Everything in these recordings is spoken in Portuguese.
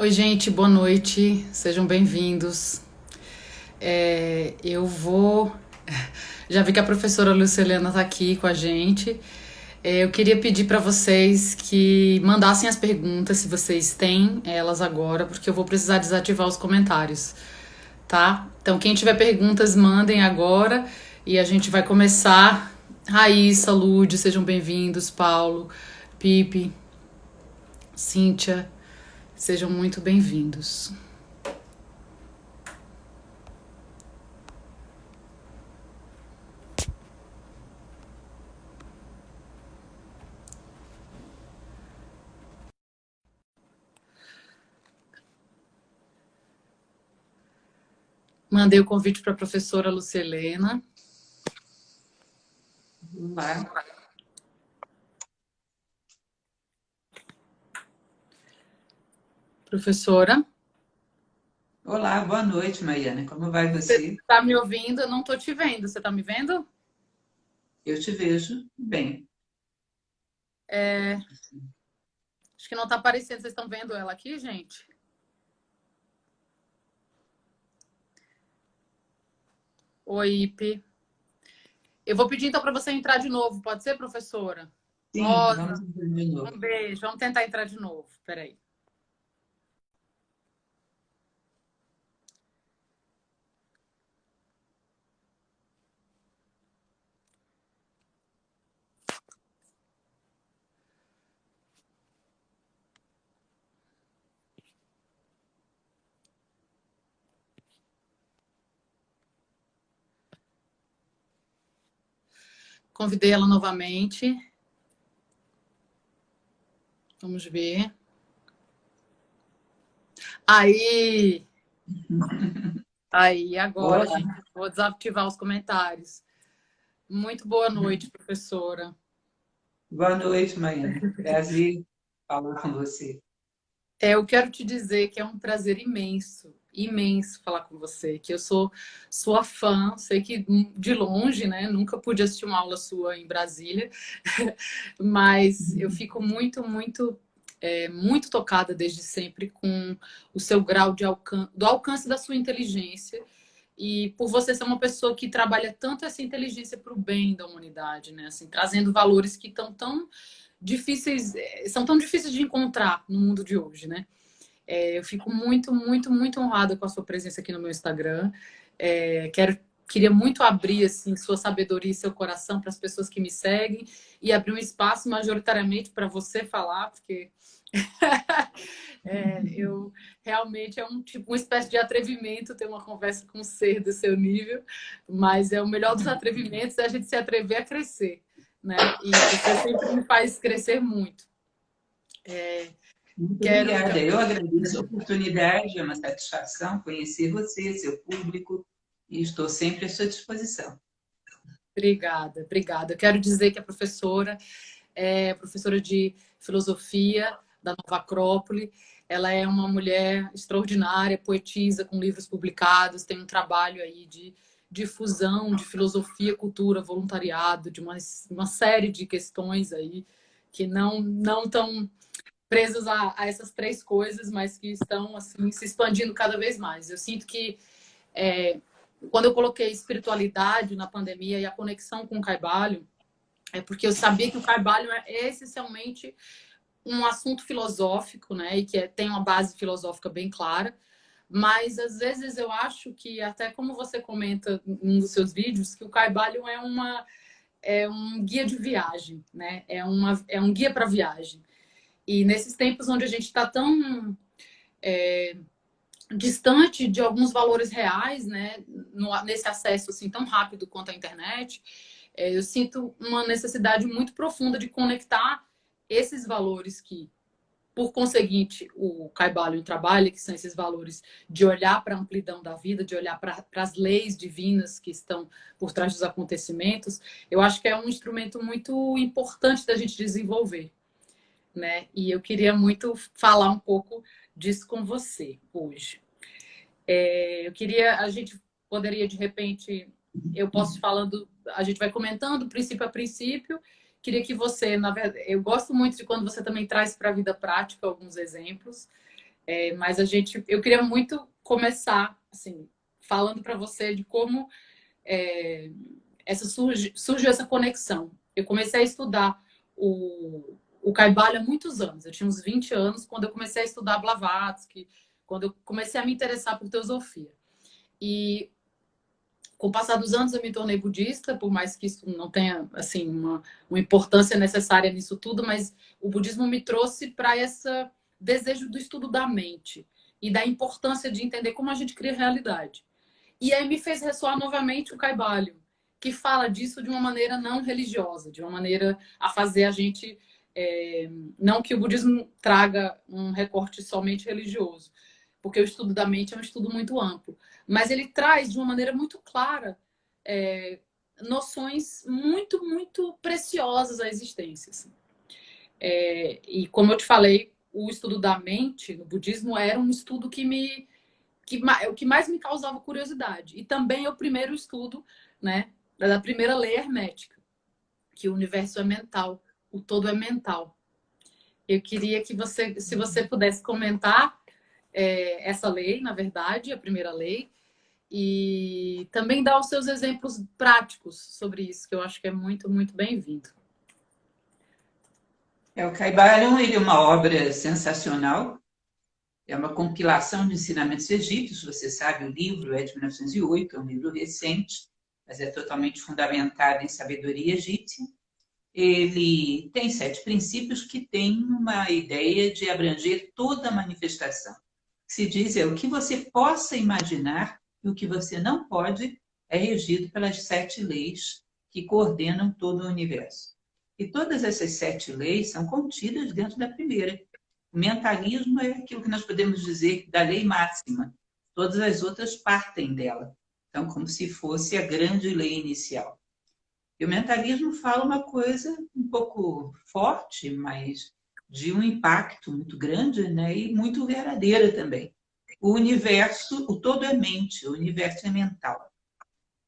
Oi, gente, boa noite, sejam bem-vindos. Eu vou. Já vi que a professora Lucilena está aqui com a gente. Eu queria pedir para vocês que mandassem as perguntas, se vocês têm elas agora, porque eu vou precisar desativar os comentários, tá? Então, quem tiver perguntas, mandem agora e a gente vai começar. Raíssa, Lude, sejam bem-vindos. Paulo, Pipe, Cíntia, sejam muito bem-vindos. Mandei o convite para a professora Lucelena. Olá. Professora, Olá, boa noite, Maiana. Como vai você você? está me ouvindo? Eu não estou te vendo. Você está me vendo? Eu te vejo bem. Acho que não está aparecendo. Vocês estão vendo ela aqui, gente? Oi, Ipe. Eu vou pedir então para você entrar de novo. Pode ser, professora? Sim, Rosa, vamos ver de novo. um beijo. Vamos tentar entrar de novo. Peraí. Convidei ela novamente. Vamos ver. Aí, aí, agora, Olá, gente. Vou desativar os comentários. Muito boa noite, professora. boa noite, Maiana. Prazer falar com você. Eu quero te dizer que é um prazer imenso, imenso falar com você, que eu sou sua fã, sei que de longe, né? Nunca pude assistir uma aula sua em Brasília, mas eu fico muito tocada desde sempre com o seu grau de do alcance da sua inteligência e por você ser uma pessoa que trabalha tanto essa inteligência para o bem da humanidade, né? Assim, trazendo valores que estão tão difíceis, são tão difíceis de encontrar no mundo de hoje, né? Eu fico muito honrada com a sua presença aqui no meu Instagram. Queria muito abrir assim sua sabedoria e seu coração para as pessoas que me seguem e abrir um espaço majoritariamente para você falar, porque eu realmente é um tipo uma espécie de atrevimento ter uma conversa com um ser do seu nível, mas é o melhor dos atrevimentos é a gente se atrever a crescer, né? E você sempre me faz crescer muito. Muito Quero obrigada. Eu agradeço a oportunidade, é uma satisfação conhecer você, seu público, e estou sempre à sua disposição. Obrigada. Eu quero dizer que a professora é professora de filosofia da Nova Acrópole. Ela é uma mulher extraordinária, poetisa, com livros publicados, tem um trabalho aí de difusão de filosofia, cultura, voluntariado, de uma série de questões aí que não estão presas a essas três coisas, mas que estão assim se expandindo cada vez mais. Eu sinto que quando eu coloquei espiritualidade na pandemia e a conexão com o Carvalho, é porque eu sabia que o Carvalho é essencialmente um assunto filosófico, né? E que tem uma base filosófica bem clara. Mas às vezes eu acho que, até como você comenta em um dos seus vídeos, que o Carvalho é um guia de viagem, né? É um guia para viagem. E nesses tempos onde a gente está tão distante de alguns valores reais, né? Nesse acesso assim tão rápido quanto a internet, eu sinto uma necessidade muito profunda de conectar esses valores que, por conseguinte, o Caibalion trabalha, que são esses valores de olhar para a amplidão da vida, de olhar para as leis divinas que estão por trás dos acontecimentos. Eu acho que é um instrumento muito importante da gente desenvolver, né? E eu queria muito falar um pouco disso com você hoje. A gente poderia, de repente, eu posso falando, a gente vai comentando princípio a princípio. Queria que você, na verdade, eu gosto muito de quando você também traz para a vida prática alguns exemplos. Mas eu queria muito começar, assim, falando para você de como surgiu essa conexão. Eu comecei a estudar o Kybalion há muitos anos. Eu tinha uns 20 anos quando eu comecei a estudar Blavatsky, quando eu comecei a me interessar por teosofia. E com o passar dos anos eu me tornei budista, por mais que isso não tenha assim uma importância necessária nisso tudo, mas o budismo me trouxe para esse desejo do estudo da mente e da importância de entender como a gente cria realidade. E aí me fez ressoar novamente o Kybalion, que fala disso de uma maneira não religiosa, de uma maneira a fazer a gente... não que o budismo traga um recorte somente religioso, porque o estudo da mente é um estudo muito amplo, mas ele traz de uma maneira muito clara noções muito, muito preciosas à existência. Assim. E como eu te falei, o estudo da mente no budismo era um estudo o que mais me causava curiosidade. E também é o primeiro estudo, né, da primeira lei hermética, que o universo é mental, o todo é mental. Eu queria que você, se você pudesse comentar essa lei, na verdade, a primeira lei, e também dar os seus exemplos práticos sobre isso, que eu acho que é muito, muito bem-vindo. O Kybalion, ele é uma obra sensacional, é uma compilação de ensinamentos egípcios, você sabe, o livro é de 1908, é um livro recente, mas é totalmente fundamentado em sabedoria egípcia. Ele tem 7 princípios que têm uma ideia de abranger toda a manifestação. Se diz o que você possa imaginar e o que você não pode é regido pelas 7 leis que coordenam todo o universo. E todas essas 7 leis são contidas dentro da primeira. O mentalismo é aquilo que nós podemos dizer da lei máxima. Todas as outras partem dela. Então, como se fosse a grande lei inicial. E o mentalismo fala uma coisa um pouco forte, mas de um impacto muito grande, né? E muito verdadeira também. O universo, o todo é mente, o universo é mental.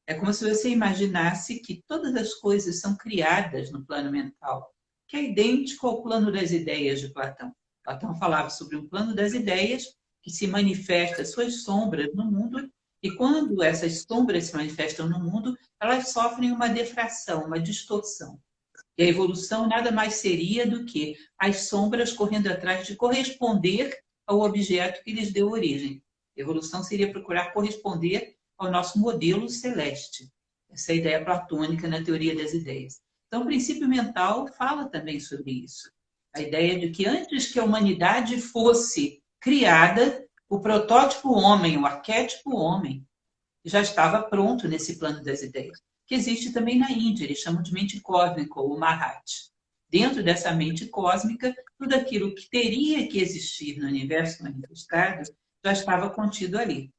É como se você imaginasse que todas as coisas são criadas no plano mental, que é idêntico ao plano das ideias de Platão. Platão falava sobre um plano das ideias que se manifesta suas sombras no mundo, e quando essas sombras se manifestam no mundo, elas sofrem uma defração, uma distorção. E a evolução nada mais seria do que as sombras correndo atrás de corresponder ao objeto que lhes deu origem. A evolução seria procurar corresponder ao nosso modelo celeste. Essa é a ideia platônica na teoria das ideias. Então, o princípio mental fala também sobre isso. A ideia de que antes que a humanidade fosse criada, o protótipo homem, o arquétipo homem, já estava pronto nesse plano das ideias, que existe também na Índia, eles chamam de mente cósmica, ou Mahat. Dentro dessa mente cósmica, tudo aquilo que teria que existir no universo manifestado já estava contido ali.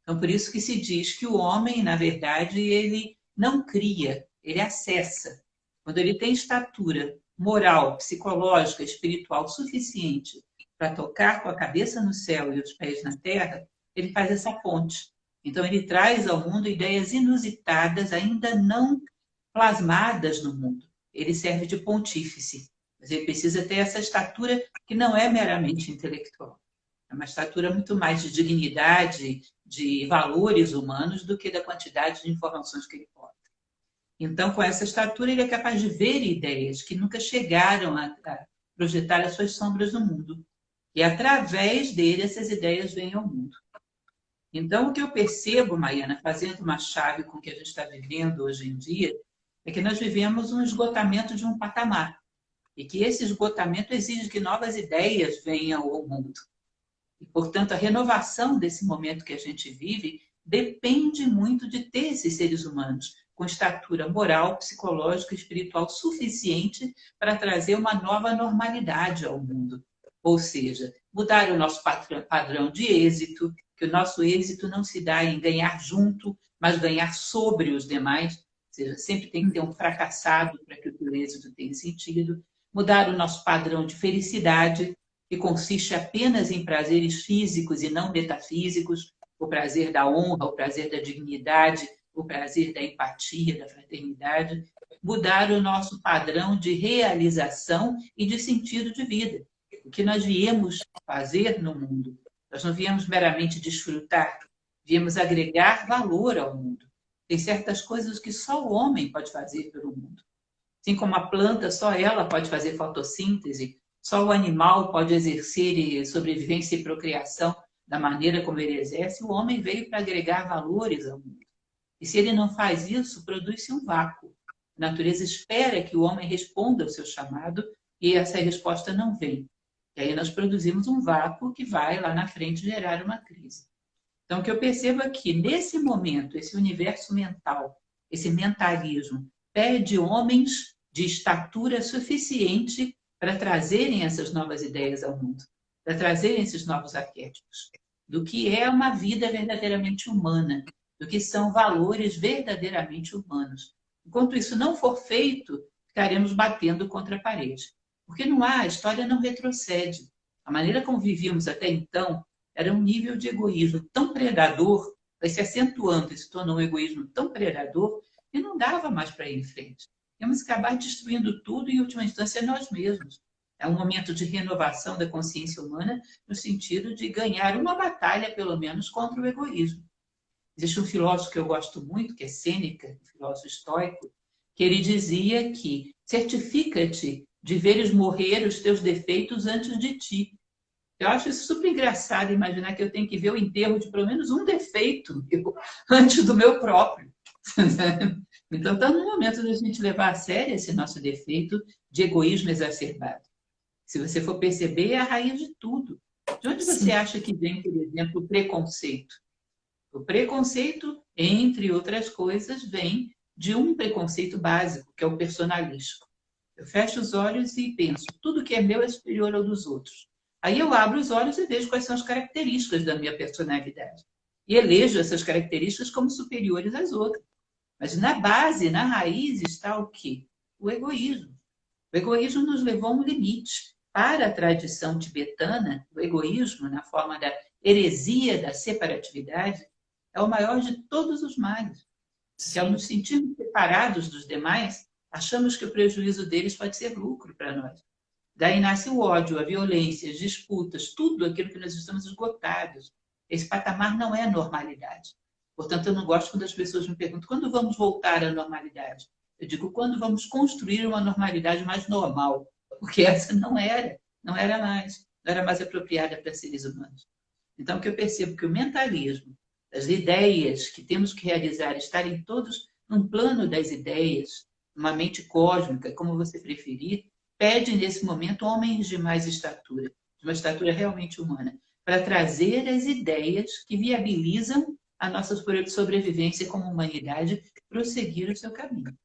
Então, por isso que se diz que o homem, na verdade, ele não cria, ele acessa. Quando ele tem estatura moral, psicológica, espiritual suficiente para tocar com a cabeça no céu e os pés na terra, ele faz essa ponte. Então, ele traz ao mundo ideias inusitadas, ainda não plasmadas no mundo. Ele serve de pontífice, mas ele precisa ter essa estatura que não é meramente intelectual. É uma estatura muito mais de dignidade, de valores humanos, do que da quantidade de informações que ele porta. Então, com essa estatura, ele é capaz de ver ideias que nunca chegaram a projetar as suas sombras no mundo. E, através dele, essas ideias vêm ao mundo. Então, o que eu percebo, Maiana, fazendo uma chave com o que a gente está vivendo hoje em dia, é que nós vivemos um esgotamento de um patamar. E que esse esgotamento exige que novas ideias venham ao mundo. E, portanto, a renovação desse momento que a gente vive depende muito de ter esses seres humanos com estatura moral, psicológica e espiritual suficiente para trazer uma nova normalidade ao mundo. Ou seja, mudar o nosso padrão de êxito, que o nosso êxito não se dá em ganhar junto, mas ganhar sobre os demais. Ou seja, sempre tem que ter um fracassado para que o êxito tenha sentido. Mudar o nosso padrão de felicidade, que consiste apenas em prazeres físicos e não metafísicos, o prazer da honra, o prazer da dignidade, o prazer da empatia, da fraternidade. Mudar o nosso padrão de realização e de sentido de vida. O que nós viemos fazer no mundo. Nós não viemos meramente desfrutar, viemos agregar valor ao mundo. Tem certas coisas que só o homem pode fazer pelo mundo. Assim como a planta, só ela pode fazer fotossíntese, só o animal pode exercer sobrevivência e procriação da maneira como ele exerce, o homem veio para agregar valores ao mundo. E se ele não faz isso, produz-se um vácuo. A natureza espera que o homem responda ao seu chamado e essa resposta não vem. E aí nós produzimos um vácuo que vai lá na frente gerar uma crise. Então, o que eu percebo aqui, nesse momento, esse universo mental, esse mentalismo, pede homens de estatura suficiente para trazerem essas novas ideias ao mundo, para trazerem esses novos arquétipos, do que é uma vida verdadeiramente humana, do que são valores verdadeiramente humanos. Enquanto isso não for feito, ficaremos batendo contra a parede. Porque não há, a história não retrocede. A maneira como vivíamos até então era um nível de egoísmo tão predador, vai se acentuando e se tornou um egoísmo tão predador, que não dava mais para ir em frente. Íamos acabar destruindo tudo, e, em última instância, nós mesmos. É um momento de renovação da consciência humana, no sentido de ganhar uma batalha, pelo menos, contra o egoísmo. Existe um filósofo que eu gosto muito, que é Sêneca, um filósofo estoico, que ele dizia que certifica-te de veres morrer os teus defeitos antes de ti. Eu acho isso super engraçado, imaginar que eu tenho que ver o enterro de pelo menos um defeito meu, antes do meu próprio. Então, está no momento da gente levar a sério esse nosso defeito de egoísmo exacerbado. Se você for perceber, é a raiz de tudo. De onde você acha que vem, por exemplo, o preconceito? O preconceito, entre outras coisas, vem de um preconceito básico, que é o personalístico. Eu fecho os olhos e penso, tudo que é meu é superior ao dos outros. Aí eu abro os olhos e vejo quais são as características da minha personalidade. E elejo essas características como superiores às outras. Mas na base, na raiz, está o quê? O egoísmo. O egoísmo nos levou a um limite. Para a tradição tibetana, o egoísmo, na forma da heresia da separatividade, é o maior de todos os males. Se ao nos sentirmos separados dos demais, achamos que o prejuízo deles pode ser lucro para nós. Daí nasce o ódio, a violência, as disputas, tudo aquilo que nós estamos esgotados. Esse patamar não é normalidade. Portanto, eu não gosto quando as pessoas me perguntam quando vamos voltar à normalidade. Eu digo quando vamos construir uma normalidade mais normal, porque essa não era mais apropriada para seres humanos. Então, o que eu percebo que o mentalismo, as ideias que temos que realizar, estarem todos num plano das ideias, uma mente cósmica, como você preferir, pede nesse momento homens de mais estatura, de uma estatura realmente humana, para trazer as ideias que viabilizam a nossa sobrevivência como humanidade, prosseguir o seu caminho.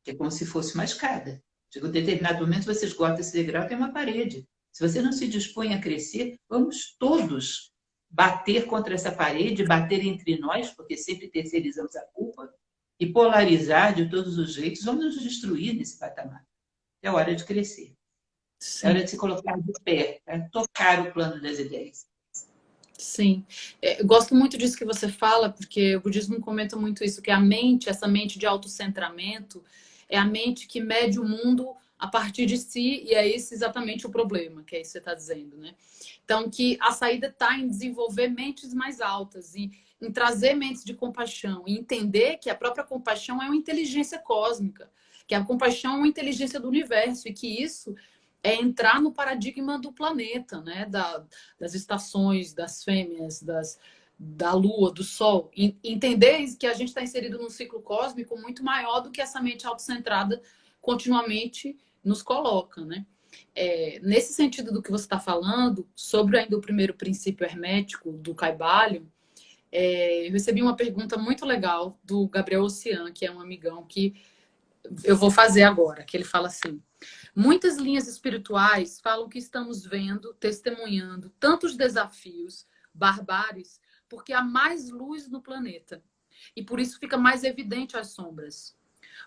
Que é como se fosse uma escada. Chega um determinado momento, você esgota esse degrau, tem uma parede. Se você não se dispõe a crescer, vamos todos bater contra essa parede, bater entre nós, porque sempre terceirizamos a culpa, e polarizar de todos os jeitos, vamos nos destruir nesse patamar. É hora de crescer. Sim. É hora de se colocar de pé, tocar o plano das ideias. Sim. Eu gosto muito disso que você fala, porque o budismo comenta muito isso, que a mente, essa mente de autocentramento, é a mente que mede o mundo a partir de si, e é esse exatamente o problema, que é isso que você está dizendo, né? Então, que a saída está em desenvolver mentes mais altas, e em trazer mentes de compaixão, e entender que a própria compaixão é uma inteligência cósmica, que a compaixão é uma inteligência do universo, e que isso é entrar no paradigma do planeta, né? Das estações, das fêmeas, da lua, do sol. E entender que a gente está inserido num ciclo cósmico muito maior do que essa mente autocentrada continuamente nos coloca, né? Nesse sentido do que você está falando, sobre ainda o primeiro princípio hermético do Kybalion, eu recebi uma pergunta muito legal do Gabriel Ocean, que é um amigão que eu vou fazer agora, que ele fala assim: muitas linhas espirituais falam que estamos vendo, testemunhando tantos desafios, barbáries, porque há mais luz no planeta. E por isso fica mais evidente as sombras.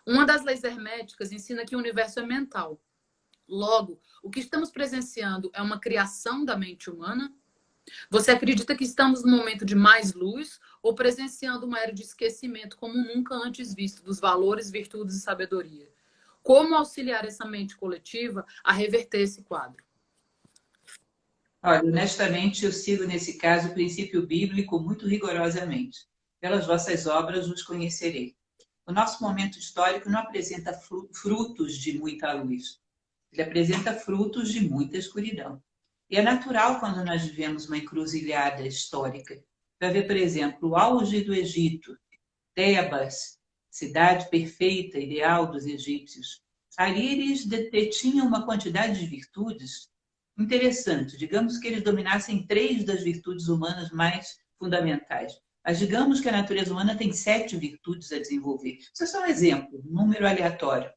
Uma das leis herméticas ensina que o universo é mental. Logo, o que estamos presenciando é uma criação da mente humana? Você acredita que estamos num momento de mais luz ou presenciando uma era de esquecimento como nunca antes visto dos valores, virtudes e sabedoria? Como auxiliar essa mente coletiva a reverter esse quadro? Olha, honestamente, eu sigo nesse caso o princípio bíblico muito rigorosamente. Pelas vossas obras os conhecerei. O nosso momento histórico não apresenta frutos de muita luz. Ele apresenta frutos de muita escuridão. E é natural quando nós vivemos uma encruzilhada histórica. Para ver, por exemplo, o auge do Egito, Tebas, cidade perfeita, ideal dos egípcios. Ali eles detinham uma quantidade de virtudes interessante. Digamos que eles dominassem 3 das virtudes humanas mais fundamentais. Mas digamos que a natureza humana tem 7 virtudes a desenvolver. Isso é só um exemplo, um número aleatório.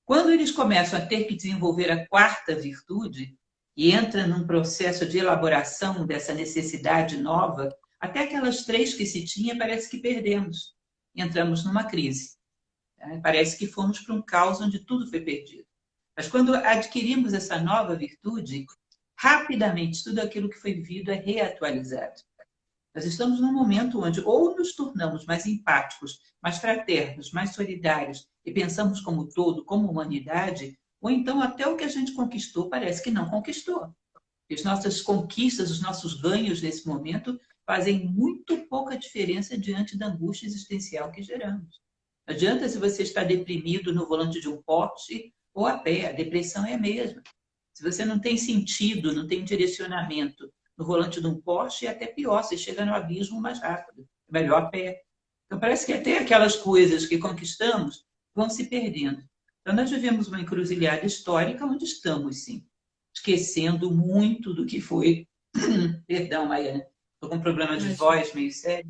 Quando eles começam a ter que desenvolver a 4ª virtude e entra num processo de elaboração dessa necessidade nova, até aquelas 3 que se tinha parece que perdemos. Entramos numa crise. Parece que fomos para um caos onde tudo foi perdido. Mas quando adquirimos essa nova virtude, rapidamente tudo aquilo que foi vivido é reatualizado. Nós estamos num momento onde ou nos tornamos mais empáticos, mais fraternos, mais solidários e pensamos como todo, como humanidade, ou então até o que a gente conquistou parece que não conquistou. E as nossas conquistas, os nossos ganhos nesse momento fazem muito pouca diferença diante da angústia existencial que geramos. Não adianta se você está deprimido no volante de um Porsche ou a pé, a depressão é a mesma. Se você não tem sentido, não tem direcionamento no volante de um Porsche, é até pior, você chega no abismo mais rápido. É melhor a pé. Então, parece que até aquelas coisas que conquistamos vão se perdendo. Então, nós vivemos uma encruzilhada histórica onde estamos, sim, esquecendo muito do que foi. Perdão, Maiana, estou com um problema de voz meio sério.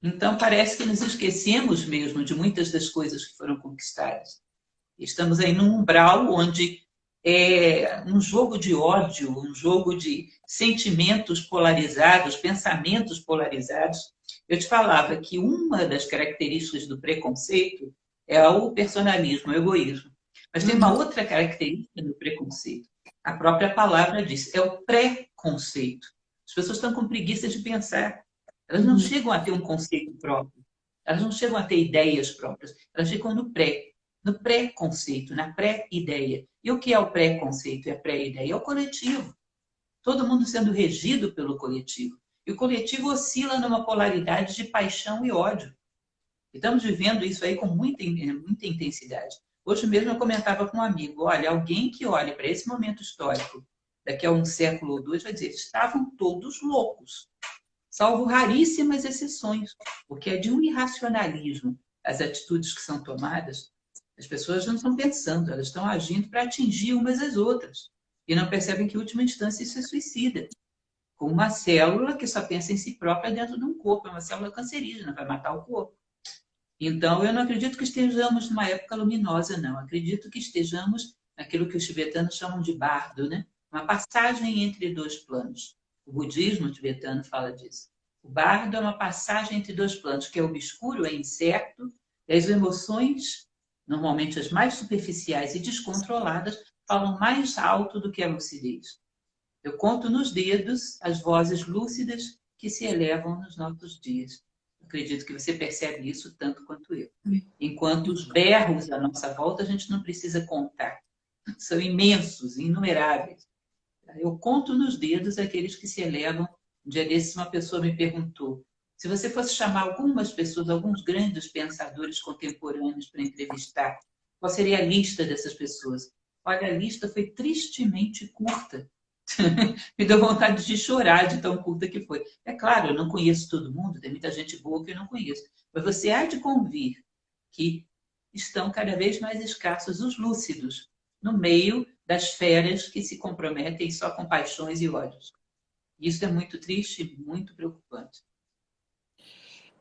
Então, parece que nos esquecemos mesmo de muitas das coisas que foram conquistadas. Estamos aí num umbral onde é um jogo de ódio, um jogo de sentimentos polarizados, pensamentos polarizados. Eu te falava que uma das características do preconceito é o personalismo, o egoísmo. Mas tem uma outra característica do preconceito. A própria palavra diz, é o pré-conceito. As pessoas estão com preguiça de pensar. Elas não chegam a ter um conceito próprio. Elas não chegam a ter ideias próprias. Elas ficam no pré-conceito, na pré-ideia. E o que é o pré-conceito e a pré-ideia? É o coletivo. Todo mundo sendo regido pelo coletivo. E o coletivo oscila numa polaridade de paixão e ódio. Estamos vivendo isso aí com muita intensidade. Hoje mesmo eu comentava com um amigo, olha, alguém que olhe para esse momento histórico, daqui a um século ou 2, vai dizer, estavam todos loucos, salvo raríssimas exceções, porque é de um irracionalismo as atitudes que são tomadas. As pessoas não estão pensando, elas estão agindo para atingir umas às outras. E não percebem que, em última instância, isso é suicida. Com uma célula que só pensa em si própria dentro de um corpo, é uma célula cancerígena, vai matar o corpo. Então, eu não acredito que estejamos numa época luminosa, não. Acredito que estejamos naquilo que os tibetanos chamam de bardo, né? Uma passagem entre 2 planos. O budismo tibetano fala disso. O bardo é uma passagem entre 2 planos, que é obscuro, é incerto, e as emoções, normalmente as mais superficiais e descontroladas, falam mais alto do que a lucidez. Eu conto nos dedos as vozes lúcidas que se elevam nos nossos dias. Acredito que você percebe isso tanto quanto eu. Enquanto os berros à nossa volta, a gente não precisa contar. São imensos, inumeráveis. Eu conto nos dedos aqueles que se elevam. Um dia desses, uma pessoa me perguntou, se você fosse chamar algumas pessoas, alguns grandes pensadores contemporâneos para entrevistar, qual seria a lista dessas pessoas? Olha, a lista foi tristemente curta. Me deu vontade de chorar de tão curta que foi. É claro, eu não conheço todo mundo, tem muita gente boa que eu não conheço. Mas você há de convir que estão cada vez mais escassos os lúcidos, no meio das feras que se comprometem só com paixões e ódios. Isso é muito triste e muito preocupante.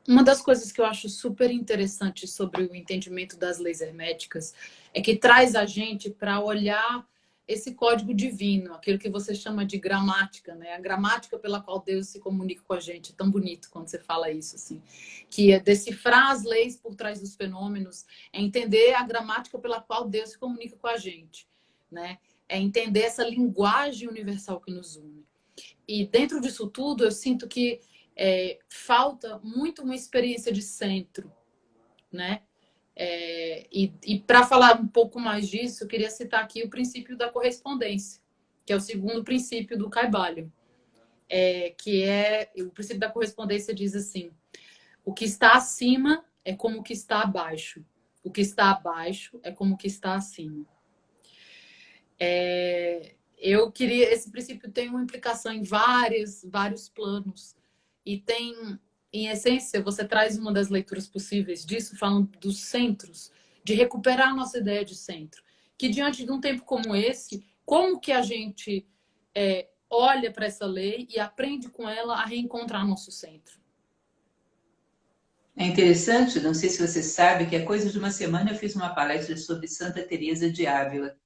Uma das coisas que eu acho super interessante sobre o entendimento das leis herméticas é que traz a gente para olhar esse código divino, aquilo que você chama de gramática, né? A gramática pela qual Deus se comunica com a gente. É tão bonito quando você fala isso, assim. Que é decifrar as leis por trás dos fenômenos, é entender a gramática pela qual Deus se comunica com a gente, né? É entender essa linguagem universal que nos une. E dentro disso tudo, eu sinto que falta muito uma experiência de centro, né? E para falar um pouco mais disso, eu queria citar aqui o princípio da correspondência, que é o segundo princípio do Kybalion, que é o princípio da correspondência diz assim: o que está acima é como o que está abaixo, o que está abaixo é como o que está acima. Eu queria, esse princípio tem uma implicação em vários planos e tem, em essência, você traz uma das leituras possíveis disso, falando dos centros, de recuperar a nossa ideia de centro, que diante de um tempo como esse, como que a gente olha para essa lei e aprende com ela a reencontrar nosso centro? É interessante, não sei se você sabe, que há coisa de uma semana eu fiz uma palestra sobre Santa Teresa de Ávila.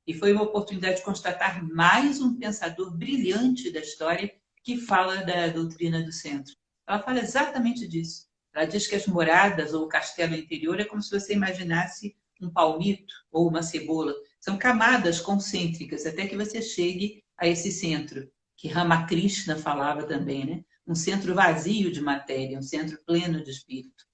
E foi uma oportunidade de constatar mais um pensador brilhante da história que fala da doutrina do centro. Ela fala exatamente disso. Ela diz que as moradas ou o castelo interior é como se você imaginasse um palmito ou uma cebola. São camadas concêntricas até que você chegue a esse centro, que Ramakrishna falava também, né? Um centro vazio de matéria, um centro pleno de espírito.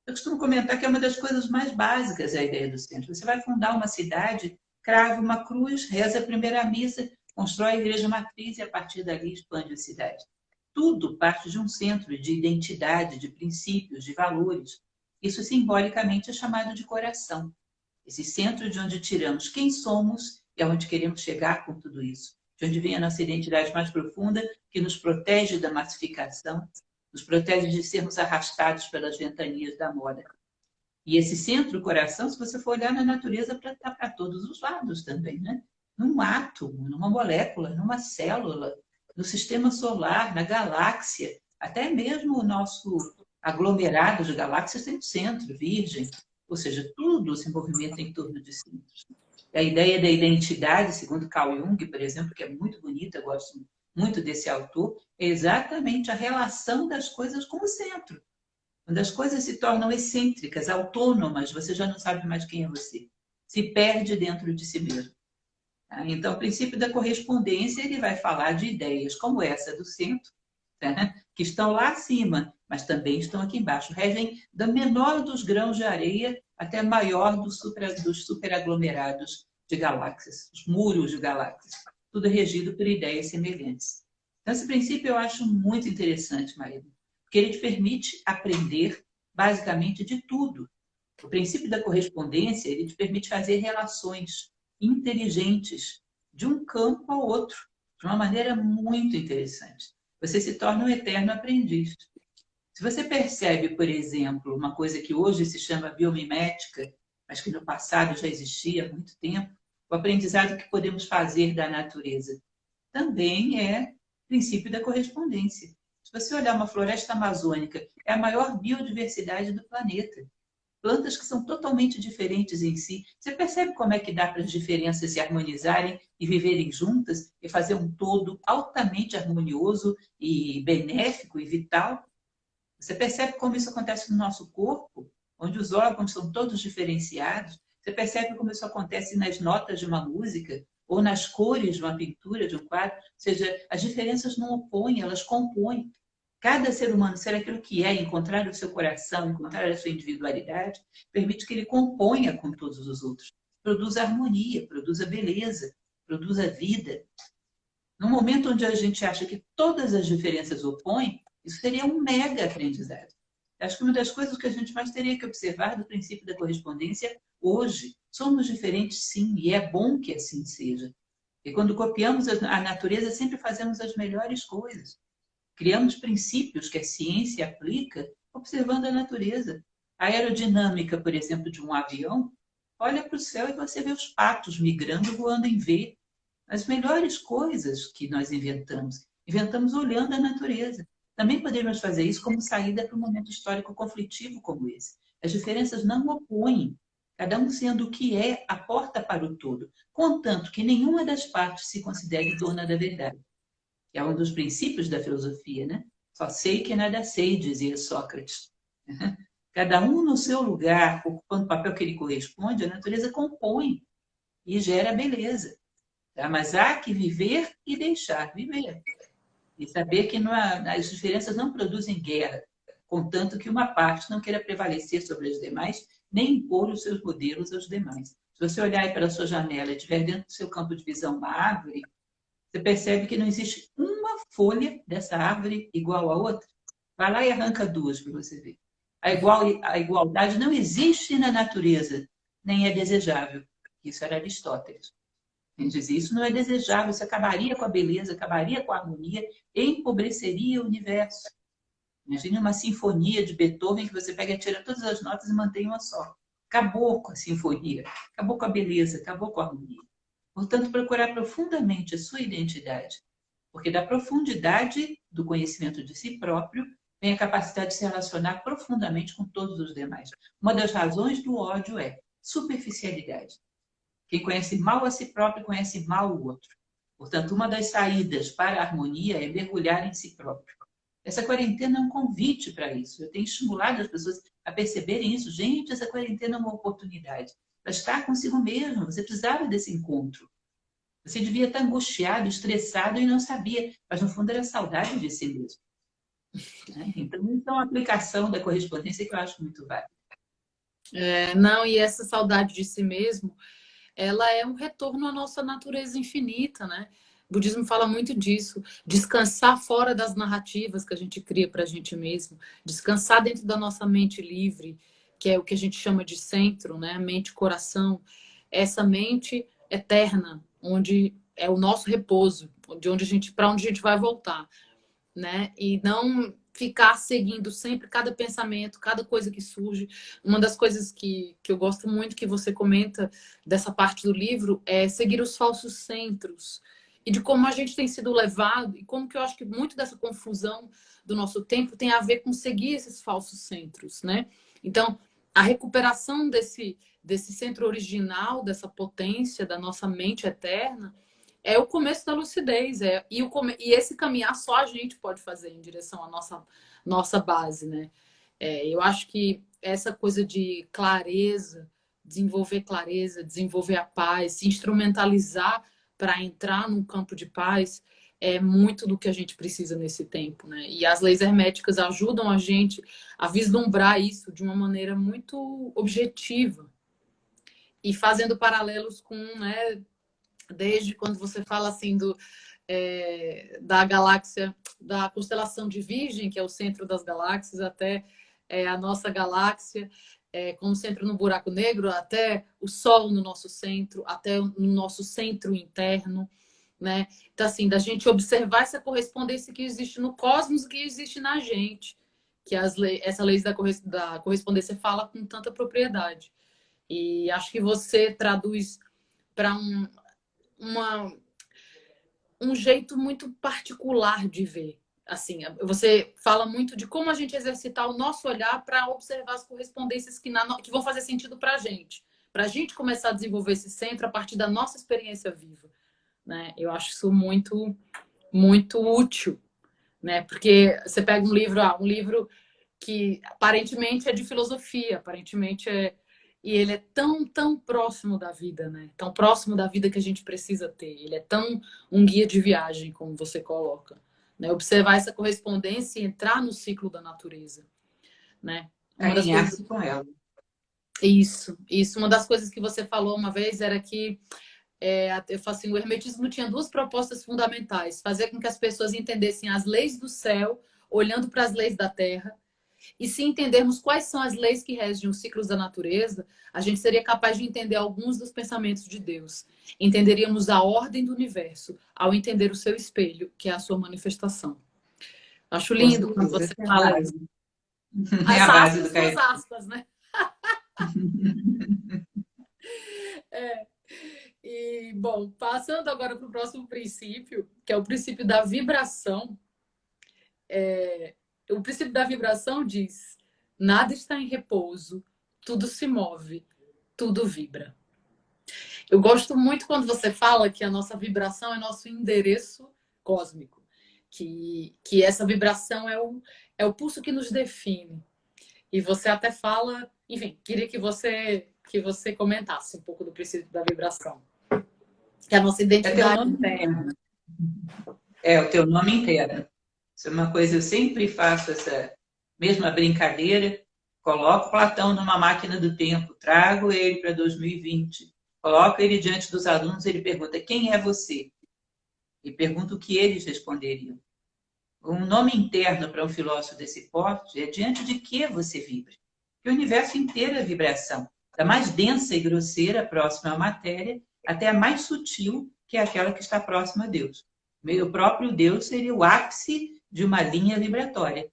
Eu costumo comentar que é uma das coisas mais básicas a ideia do centro. Você vai fundar uma cidade, crava uma cruz, reza a primeira missa, constrói a igreja matriz e a partir dali expande a cidade. Tudo parte de um centro de identidade, de princípios, de valores. Isso simbolicamente é chamado de coração. Esse centro de onde tiramos quem somos e aonde queremos chegar com tudo isso. De onde vem a nossa identidade mais profunda, que nos protege da massificação, nos protege de sermos arrastados pelas ventanias da moda. E esse centro, o coração, se você for olhar na natureza, está para todos os lados também, né? Num átomo, numa molécula, numa célula, no sistema solar, na galáxia, até mesmo o nosso aglomerado de galáxias tem um centro, virgem, ou seja, tudo se movimenta em torno de centros. A ideia da identidade, segundo Carl Jung, por exemplo, que é muito bonita, eu gosto muito desse autor, é exatamente a relação das coisas com o centro. Quando as coisas se tornam excêntricas, autônomas, você já não sabe mais quem é você. Se perde dentro de si mesmo. Então, o princípio da correspondência, ele vai falar de ideias como essa do centro, né? Que estão lá acima, mas também estão aqui embaixo. Regem da menor dos grãos de areia até maior dos superaglomerados de galáxias, os muros de galáxias. Tudo regido por ideias semelhantes. Então, esse princípio eu acho muito interessante, Maria, porque ele te permite aprender basicamente de tudo. O princípio da correspondência, ele te permite fazer relações inteligentes de um campo ao outro, de uma maneira muito interessante. Você se torna um eterno aprendiz. Se você percebe, por exemplo, uma coisa que hoje se chama biomimética, mas que no passado já existia há muito tempo, o aprendizado que podemos fazer da natureza também é o princípio da correspondência. Se você olhar uma floresta amazônica, é a maior biodiversidade do planeta. Plantas que são totalmente diferentes em si. Você percebe como é que dá para as diferenças se harmonizarem e viverem juntas e fazer um todo altamente harmonioso e benéfico e vital? Você percebe como isso acontece no nosso corpo, onde os órgãos são todos diferenciados? Você percebe como isso acontece nas notas de uma música ou nas cores de uma pintura, de um quadro? Ou seja, as diferenças não opõem, elas compõem. Cada ser humano ser aquilo que é, encontrar o seu coração, encontrar a sua individualidade, permite que ele componha com todos os outros. Produza harmonia, produza beleza, produza vida. No momento onde a gente acha que todas as diferenças opõem, isso seria um mega aprendizado. Acho que uma das coisas que a gente mais teria que observar do princípio da correspondência hoje, somos diferentes sim, e é bom que assim seja. E quando copiamos a natureza, sempre fazemos as melhores coisas. Criamos princípios que a ciência aplica observando a natureza. A aerodinâmica, por exemplo, de um avião, olha para o céu e você vê os patos migrando, voando em V. As melhores coisas que nós inventamos, inventamos olhando a natureza. Também podemos fazer isso como saída para um momento histórico conflitivo como esse. As diferenças não opõem, cada um sendo o que é, aporta para o todo, contanto que nenhuma das partes se considere dona da verdade. É um dos princípios da filosofia, né? Só sei que nada sei, dizia Sócrates. Cada um no seu lugar, ocupando o papel que lhe corresponde, a natureza compõe e gera beleza. Tá? Mas há que viver e deixar viver. E saber que as diferenças não produzem guerra, contanto que uma parte não queira prevalecer sobre as demais nem impor os seus modelos aos demais. Se você olhar aí pela sua janela e tiver dentro do seu campo de visão uma árvore, você percebe que não existe uma folha dessa árvore igual a outra. Vai lá e arranca duas para você ver. A igualdade não existe na natureza, nem é desejável. Isso era Aristóteles. Ele dizia, isso não é desejável, isso acabaria com a beleza, acabaria com a harmonia, empobreceria o universo. Imagine uma sinfonia de Beethoven que você pega e tira todas as notas e mantém uma só. Acabou com a sinfonia, acabou com a beleza, acabou com a harmonia. Portanto, procurar profundamente a sua identidade, porque da profundidade do conhecimento de si próprio vem a capacidade de se relacionar profundamente com todos os demais. Uma das razões do ódio é superficialidade. Quem conhece mal a si próprio conhece mal o outro. Portanto, uma das saídas para a harmonia é mergulhar em si próprio. Essa quarentena é um convite para isso. Eu tenho estimulado as pessoas a perceberem isso. Gente, essa quarentena é uma oportunidade para estar consigo mesmo. Você precisava desse encontro. Você devia estar angustiado, estressado e não sabia. Mas, no fundo, era saudade de si mesmo. Então, isso é uma aplicação da correspondência que eu acho muito válida. Não, e essa saudade de si mesmo, ela é um retorno à nossa natureza infinita, né? O budismo fala muito disso, descansar fora das narrativas que a gente cria para a gente mesmo, descansar dentro da nossa mente livre, que é o que a gente chama de centro, né? Mente e coração, essa mente eterna, onde é o nosso repouso, de onde para onde a gente vai voltar, né? E não ficar seguindo sempre cada pensamento, cada coisa que surge. Uma das coisas que eu gosto muito que você comenta dessa parte do livro é seguir os falsos centros e de como a gente tem sido levado e como que eu acho que muito dessa confusão do nosso tempo tem a ver com seguir esses falsos centros, né? Então, a recuperação desse centro original, dessa potência da nossa mente eterna, é o começo da lucidez. E esse caminhar só a gente pode fazer em direção à nossa base, né? Eu acho que essa coisa de clareza, desenvolver a paz, se instrumentalizar para entrar num campo de paz, é muito do que a gente precisa nesse tempo, né? E as leis herméticas ajudam a gente a vislumbrar isso de uma maneira muito objetiva e fazendo paralelos com, né, desde quando você fala assim da galáxia, da constelação de Virgem, que é o centro das galáxias, até a nossa galáxia, como centro no buraco negro, até o Sol no nosso centro, até no nosso centro interno, né? Então, assim, da gente observar essa correspondência que existe no cosmos e que existe na gente, que essa lei da correspondência fala com tanta propriedade. E acho que você traduz para um jeito muito particular de ver. Assim, você fala muito de como a gente exercitar o nosso olhar para observar as correspondências que vão fazer sentido para a gente começar a desenvolver esse centro a partir da nossa experiência viva, né? Eu acho isso muito, muito útil, né? Porque você pega um livro que aparentemente é de filosofia, e ele é tão, tão próximo da vida, né? Tão próximo da vida que a gente precisa ter. Ele é tão um guia de viagem, como você coloca, né? Observar essa correspondência e entrar no ciclo da natureza, né? Alinhar-se com ela. Isso. Uma das coisas que você falou uma vez era que eu falo assim, o hermetismo tinha duas propostas fundamentais: fazer com que as pessoas entendessem as leis do céu, olhando para as leis da terra. E se entendermos quais são as leis que regem os ciclos da natureza, a gente seria capaz de entender alguns dos pensamentos de Deus. Entenderíamos a ordem do universo ao entender o seu espelho, que é a sua manifestação. Acho lindo quando você fala isso. É a base do As aspas, né? E, bom, passando agora para o próximo princípio, que é o princípio da vibração. O princípio da vibração diz: nada está em repouso, tudo se move, tudo vibra. Eu gosto muito quando você fala que a nossa vibração é nosso endereço cósmico, que essa vibração é o pulso que nos define. E você até fala, enfim, queria que você comentasse um pouco do princípio da vibração, que é a nossa identidade interna. O teu nome interno. Isso é uma coisa, eu sempre faço essa mesma brincadeira Coloco Platão numa máquina do tempo, trago ele para 2020, coloco ele diante dos alunos, ele pergunta, quem é você? E pergunta o que eles responderiam. Um nome interno para um filósofo desse porte é diante de que você vibra. Porque o universo inteiro é vibração, da mais densa e grosseira, próxima à matéria, até a mais sutil, que é aquela que está próxima a Deus. O próprio Deus seria o ápice de uma linha vibratória.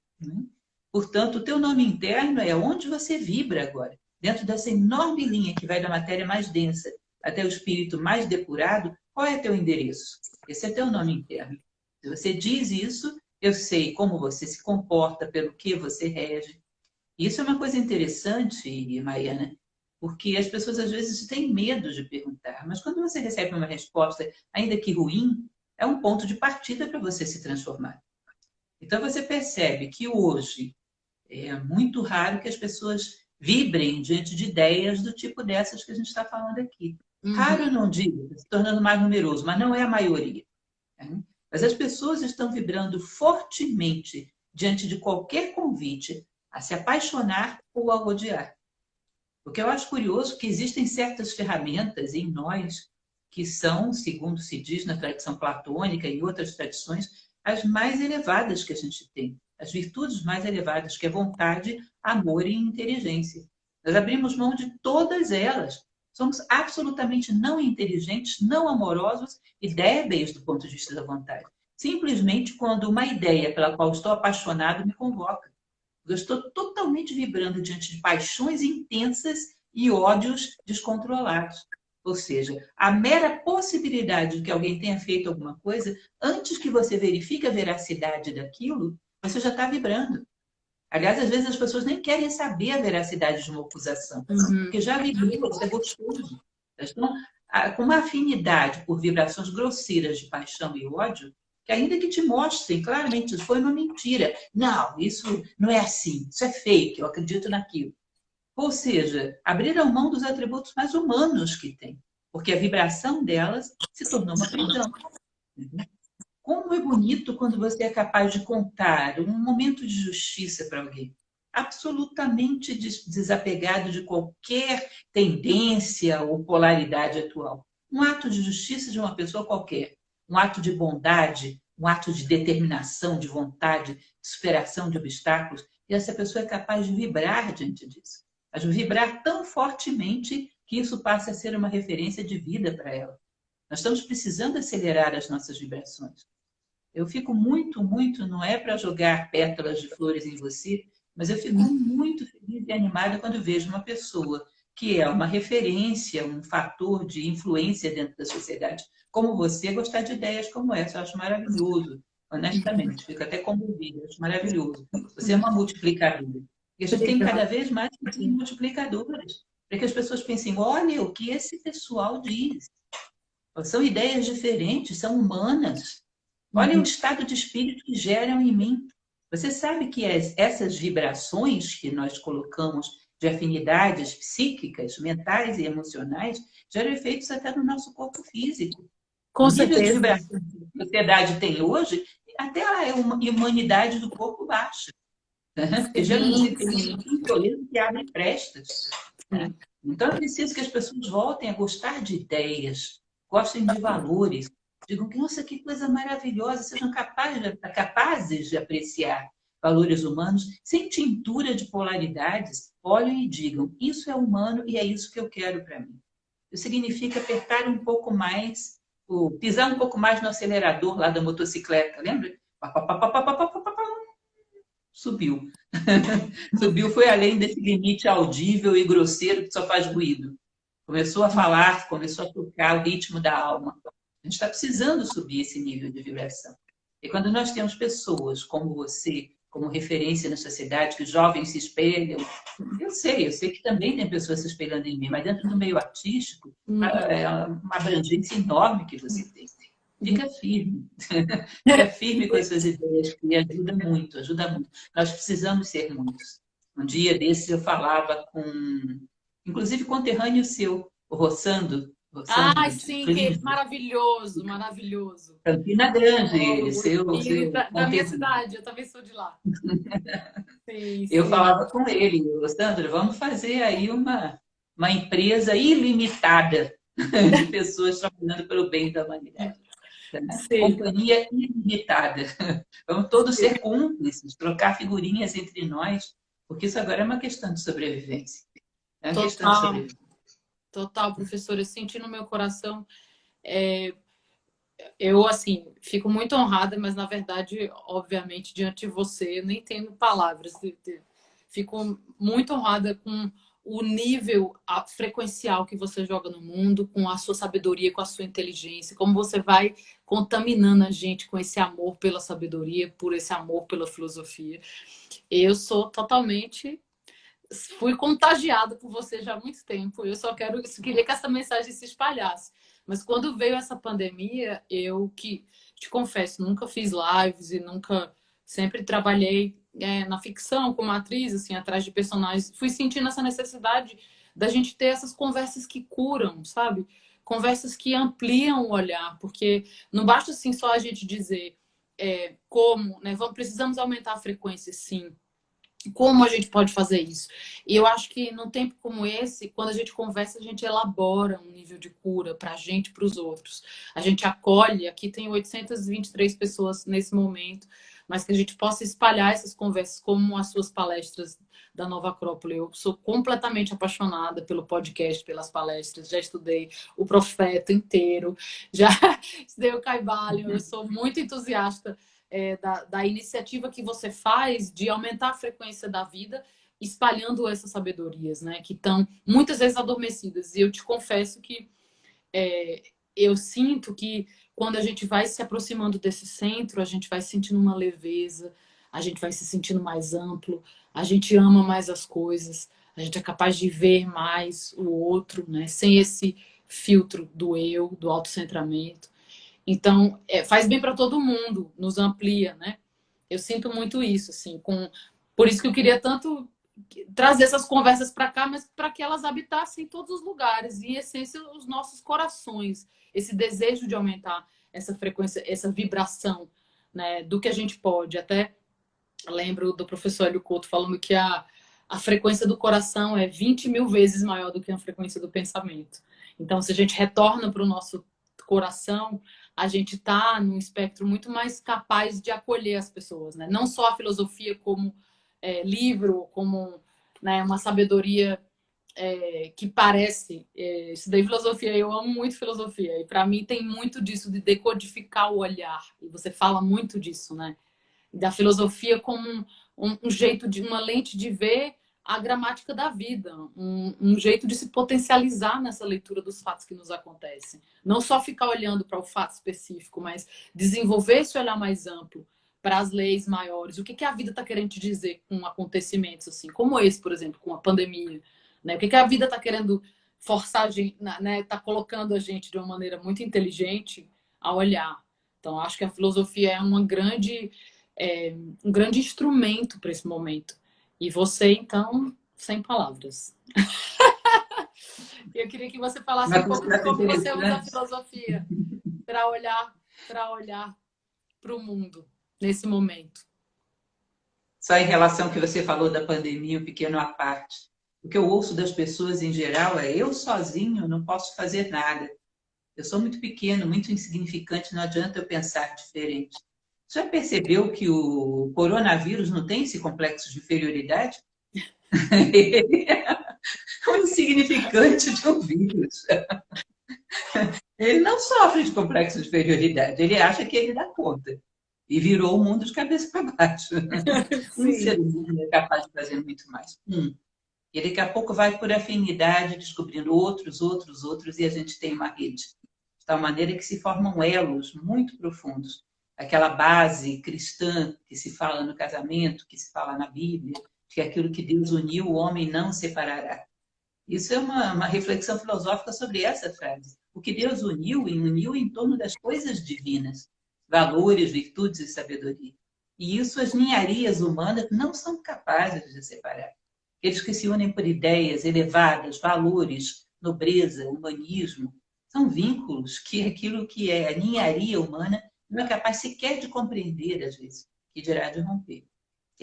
Portanto, o teu nome interno é onde você vibra agora, dentro dessa enorme linha que vai da matéria mais densa até o espírito mais depurado. Qual é teu endereço? Esse é teu nome interno. Se você diz isso, eu sei como você se comporta, pelo que você rege. Isso é uma coisa interessante, Mariana, porque as pessoas às vezes têm medo de perguntar, mas quando você recebe uma resposta, ainda que ruim, é um ponto de partida para você se transformar. Então você percebe que hoje é muito raro que as pessoas vibrem diante de ideias do tipo dessas que a gente está falando aqui. Raro, não digo, se tornando mais numeroso, mas não é a maioria. Mas as pessoas estão vibrando fortemente diante de qualquer convite a se apaixonar ou a odiar. Porque eu acho curioso que existem certas ferramentas em nós que são, segundo se diz na tradição platônica e outras tradições, as mais elevadas que a gente tem. As virtudes mais elevadas, que é vontade, amor e inteligência. Nós abrimos mão de todas elas. Somos absolutamente não inteligentes, não amorosos e débeis do ponto de vista da vontade. Simplesmente quando uma ideia pela qual estou apaixonado me convoca. Eu estou totalmente vibrando diante de paixões intensas e ódios descontrolados. Ou seja, a mera possibilidade de que alguém tenha feito alguma coisa, antes que você verifique a veracidade daquilo, você já está vibrando. Aliás, às vezes as pessoas nem querem saber a veracidade de uma acusação, porque já vibrou, isso é gostoso. Elas estão com uma afinidade por vibrações grosseiras de paixão e ódio, que ainda que te mostrem claramente, isso foi uma mentira. Não, isso não é assim, isso é fake, eu acredito naquilo. Ou seja, abriram mão dos atributos mais humanos que têm, porque a vibração delas se tornou uma prisão. Como é bonito quando você é capaz de contar um momento de justiça para alguém, absolutamente desapegado de qualquer tendência ou polaridade atual. Um ato de justiça de uma pessoa qualquer, um ato de bondade, um ato de determinação, de vontade, de superação de obstáculos, e essa pessoa é capaz de vibrar diante disso. Mas vibrar tão fortemente que isso passa a ser uma referência de vida para ela. Nós estamos precisando acelerar as nossas vibrações. Eu fico muito, não é para jogar pétalas de flores em você, mas eu fico muito feliz e animada quando vejo uma pessoa que é uma referência, um fator de influência dentro da sociedade, como você, gostar de ideias como essa. Eu acho maravilhoso, honestamente. Fico até comovida, acho maravilhoso. Você é uma multiplicadora. E a gente tem cada vez mais multiplicadoras, para que as pessoas pensem, olha o que esse pessoal diz. São ideias diferentes, são humanas. Olha o estado de espírito que geram em mim. Você sabe que essas vibrações que nós colocamos de afinidades psíquicas, mentais e emocionais geram efeitos até no nosso corpo físico. Com o nível certeza. de vibração que a sociedade tem hoje, até a imunidade do corpo baixa. Porque geralmente tem um violento que abre prestas. Então é preciso que as pessoas voltem a gostar de ideias, gostem de valores, digam que, nossa, que coisa maravilhosa, sejam capazes de apreciar valores humanos sem tintura de polaridades, olhem e digam, isso é humano e é isso que eu quero para mim. Isso significa apertar um pouco mais, pisar um pouco mais no acelerador lá da motocicleta, lembra? Subiu. Subiu, foi além desse limite audível e grosseiro que só faz ruído. Começou a falar, começou a tocar o ritmo da alma. A gente está precisando subir esse nível de vibração. E quando nós temos pessoas como você, como referência na sociedade, que os jovens se espelham, eu sei que também tem pessoas se espelhando em mim, mas dentro do meio artístico, é uma abrangência enorme que você tem. Fica firme. Fica firme com as suas ideias, que ajuda muito, ajuda muito. Nós precisamos ser muitos. Um dia desses eu falava com, inclusive, conterrâneo seu, o Rossando. Ah, sim, que maravilhoso, maravilhoso. Campina Grande, seu da minha cidade, eu também sou de lá. Sim, Eu sim. falava com ele, Sandro, vamos fazer aí uma empresa ilimitada de pessoas trabalhando pelo bem da humanidade. Né? Sim, Companhia ilimitada. Vamos todos sim. ser cúmplices, trocar figurinhas entre nós, porque isso agora é uma questão de sobrevivência. É uma questão de Total, sobrevivência. total, professora. Eu senti no meu coração. Eu, assim, fico muito honrada, mas na verdade, obviamente, diante de você, eu nem tenho palavras. Fico muito honrada com o nível frequencial que você joga no mundo, com a sua sabedoria, com a sua inteligência, como você vai contaminando a gente com esse amor pela sabedoria, por esse amor pela filosofia. Eu sou totalmente fui contagiada por você já há muito tempo. Queria que essa mensagem se espalhasse. Mas quando veio essa pandemia, eu que te confesso, nunca fiz lives e nunca sempre trabalhei na ficção como atriz, assim, atrás de personagens. Fui sentindo essa necessidade da gente ter essas conversas que curam, sabe? Conversas que ampliam o olhar, porque não basta assim só a gente dizer como, né? Precisamos aumentar a frequência, sim, como a gente pode fazer isso? E eu acho que num tempo como esse, quando a gente conversa, a gente elabora um nível de cura para a gente e para os outros. A gente acolhe, aqui tem 823 pessoas nesse momento, mas que a gente possa espalhar essas conversas como as suas palestras da Nova Acrópole. Eu sou completamente apaixonada pelo podcast, pelas palestras, já estudei o Profeta inteiro, já estudei o Kaivalho, eu sou muito entusiasta da iniciativa que você faz de aumentar a frequência da vida, espalhando essas sabedorias, né? Que estão muitas vezes adormecidas. E eu te confesso que eu sinto que quando a gente vai se aproximando desse centro, a gente vai sentindo uma leveza, a gente vai se sentindo mais amplo, a gente ama mais as coisas, a gente é capaz de ver mais o outro, né? Sem esse filtro do eu, do autocentramento. Então, faz bem para todo mundo, nos amplia, né? Eu sinto muito isso, assim, por isso que eu queria tanto trazer essas conversas para cá, mas para que elas habitassem em todos os lugares, e, em essência, os nossos corações, esse desejo de aumentar essa frequência, essa vibração, né, do que a gente pode. Até lembro do professor Hélio Couto falando que a frequência do coração é 20 mil vezes maior do que a frequência do pensamento. Então, se a gente retorna para o nosso coração, a gente está num espectro muito mais capaz de acolher as pessoas, né? Não só a filosofia como livro, como, né, uma sabedoria que parece. Estudei filosofia, eu amo muito filosofia, e para mim tem muito disso de decodificar o olhar, e você fala muito disso, né? Da filosofia como um jeito de uma lente de ver a gramática da vida, um jeito de se potencializar nessa leitura dos fatos que nos acontecem. Não só ficar olhando para o fato específico, mas desenvolver esse olhar mais amplo para as leis maiores. O que a vida está querendo te dizer com acontecimentos assim, como esse, por exemplo, com a pandemia, né? O que a vida está querendo forçar a gente, né? Está colocando a gente de uma maneira muito inteligente a olhar. Então, acho que a filosofia é um grande instrumento para esse momento. E você, então, sem palavras. Eu queria que você falasse Uma um pouco de conversa como você usa a interessante. filosofia para olhar para o mundo nesse momento. Só em relação ao que você falou da pandemia, um pequeno à parte. O que eu ouço das pessoas em geral é: eu sozinho não posso fazer nada. Eu sou muito pequeno, muito insignificante, não adianta eu pensar diferente. Já percebeu que o coronavírus não tem esse complexo de inferioridade? Ele é um insignificante de um vírus. Ele não sofre de complexo de inferioridade, ele acha que ele dá conta. E virou o mundo de cabeça para baixo. Um Sim. ser humano é capaz de fazer muito mais. E daqui a pouco vai por afinidade, descobrindo outros, e a gente tem uma rede. De tal maneira que se formam elos muito profundos. Aquela base cristã que se fala no casamento, que se fala na Bíblia, que aquilo que Deus uniu, o homem não separará. Isso é uma reflexão filosófica sobre essa frase. O que Deus uniu, e uniu em torno das coisas divinas, valores, virtudes e sabedoria. E isso as ninharias humanas não são capazes de separar. Eles que se unem por ideias elevadas, valores, nobreza, humanismo, são vínculos que aquilo que é a ninharia humana não é capaz sequer de compreender, às vezes, que dirá de romper.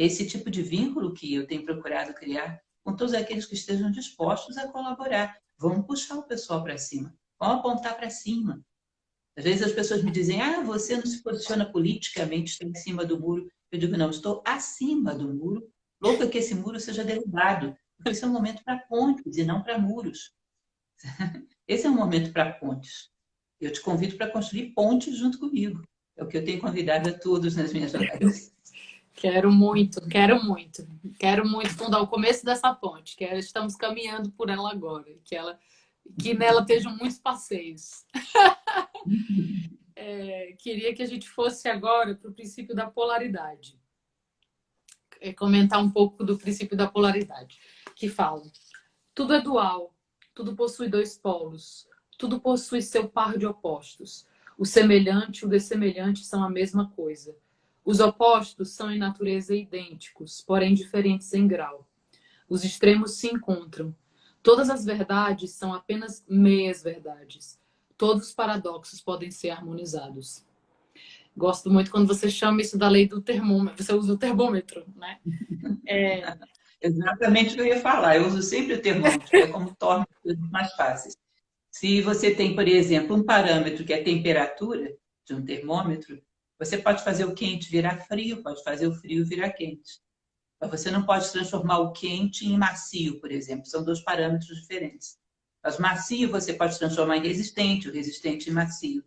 esse tipo de vínculo que eu tenho procurado criar com todos aqueles que estejam dispostos a colaborar. Vamos puxar o pessoal para cima, vamos apontar para cima. Às vezes as pessoas me dizem, você não se posiciona politicamente, está em cima do muro. Eu digo, não, estou acima do muro, louco é que esse muro seja derrubado, porque esse é um momento para pontes e não para muros. Esse é um momento para pontes. Eu te convido para construir pontes junto comigo. É o que eu tenho convidado a todos nas minhas lives. Quero muito, quero muito. Quero muito fundar o começo dessa ponte, que estamos caminhando por ela agora, que nela estejam muitos passeios. Queria que a gente fosse agora para o princípio da polaridade. Comentar um pouco do princípio da polaridade, que fala: tudo é dual, tudo possui dois polos, tudo possui seu par de opostos. O semelhante e o dessemelhante são a mesma coisa. Os opostos são em natureza idênticos, porém diferentes em grau. Os extremos se encontram. Todas as verdades são apenas meias verdades. Todos os paradoxos podem ser harmonizados. Gosto muito quando você chama isso da lei do termômetro. Você usa o termômetro, né? Exatamente o que eu ia falar. Eu uso sempre o termômetro, que é como torna as coisas mais fáceis. Se você tem, por exemplo, um parâmetro que é a temperatura de um termômetro, você pode fazer o quente virar frio, pode fazer o frio virar quente. Mas você não pode transformar o quente em macio, por exemplo. São dois parâmetros diferentes. Mas macio você pode transformar em resistente, o resistente em macio.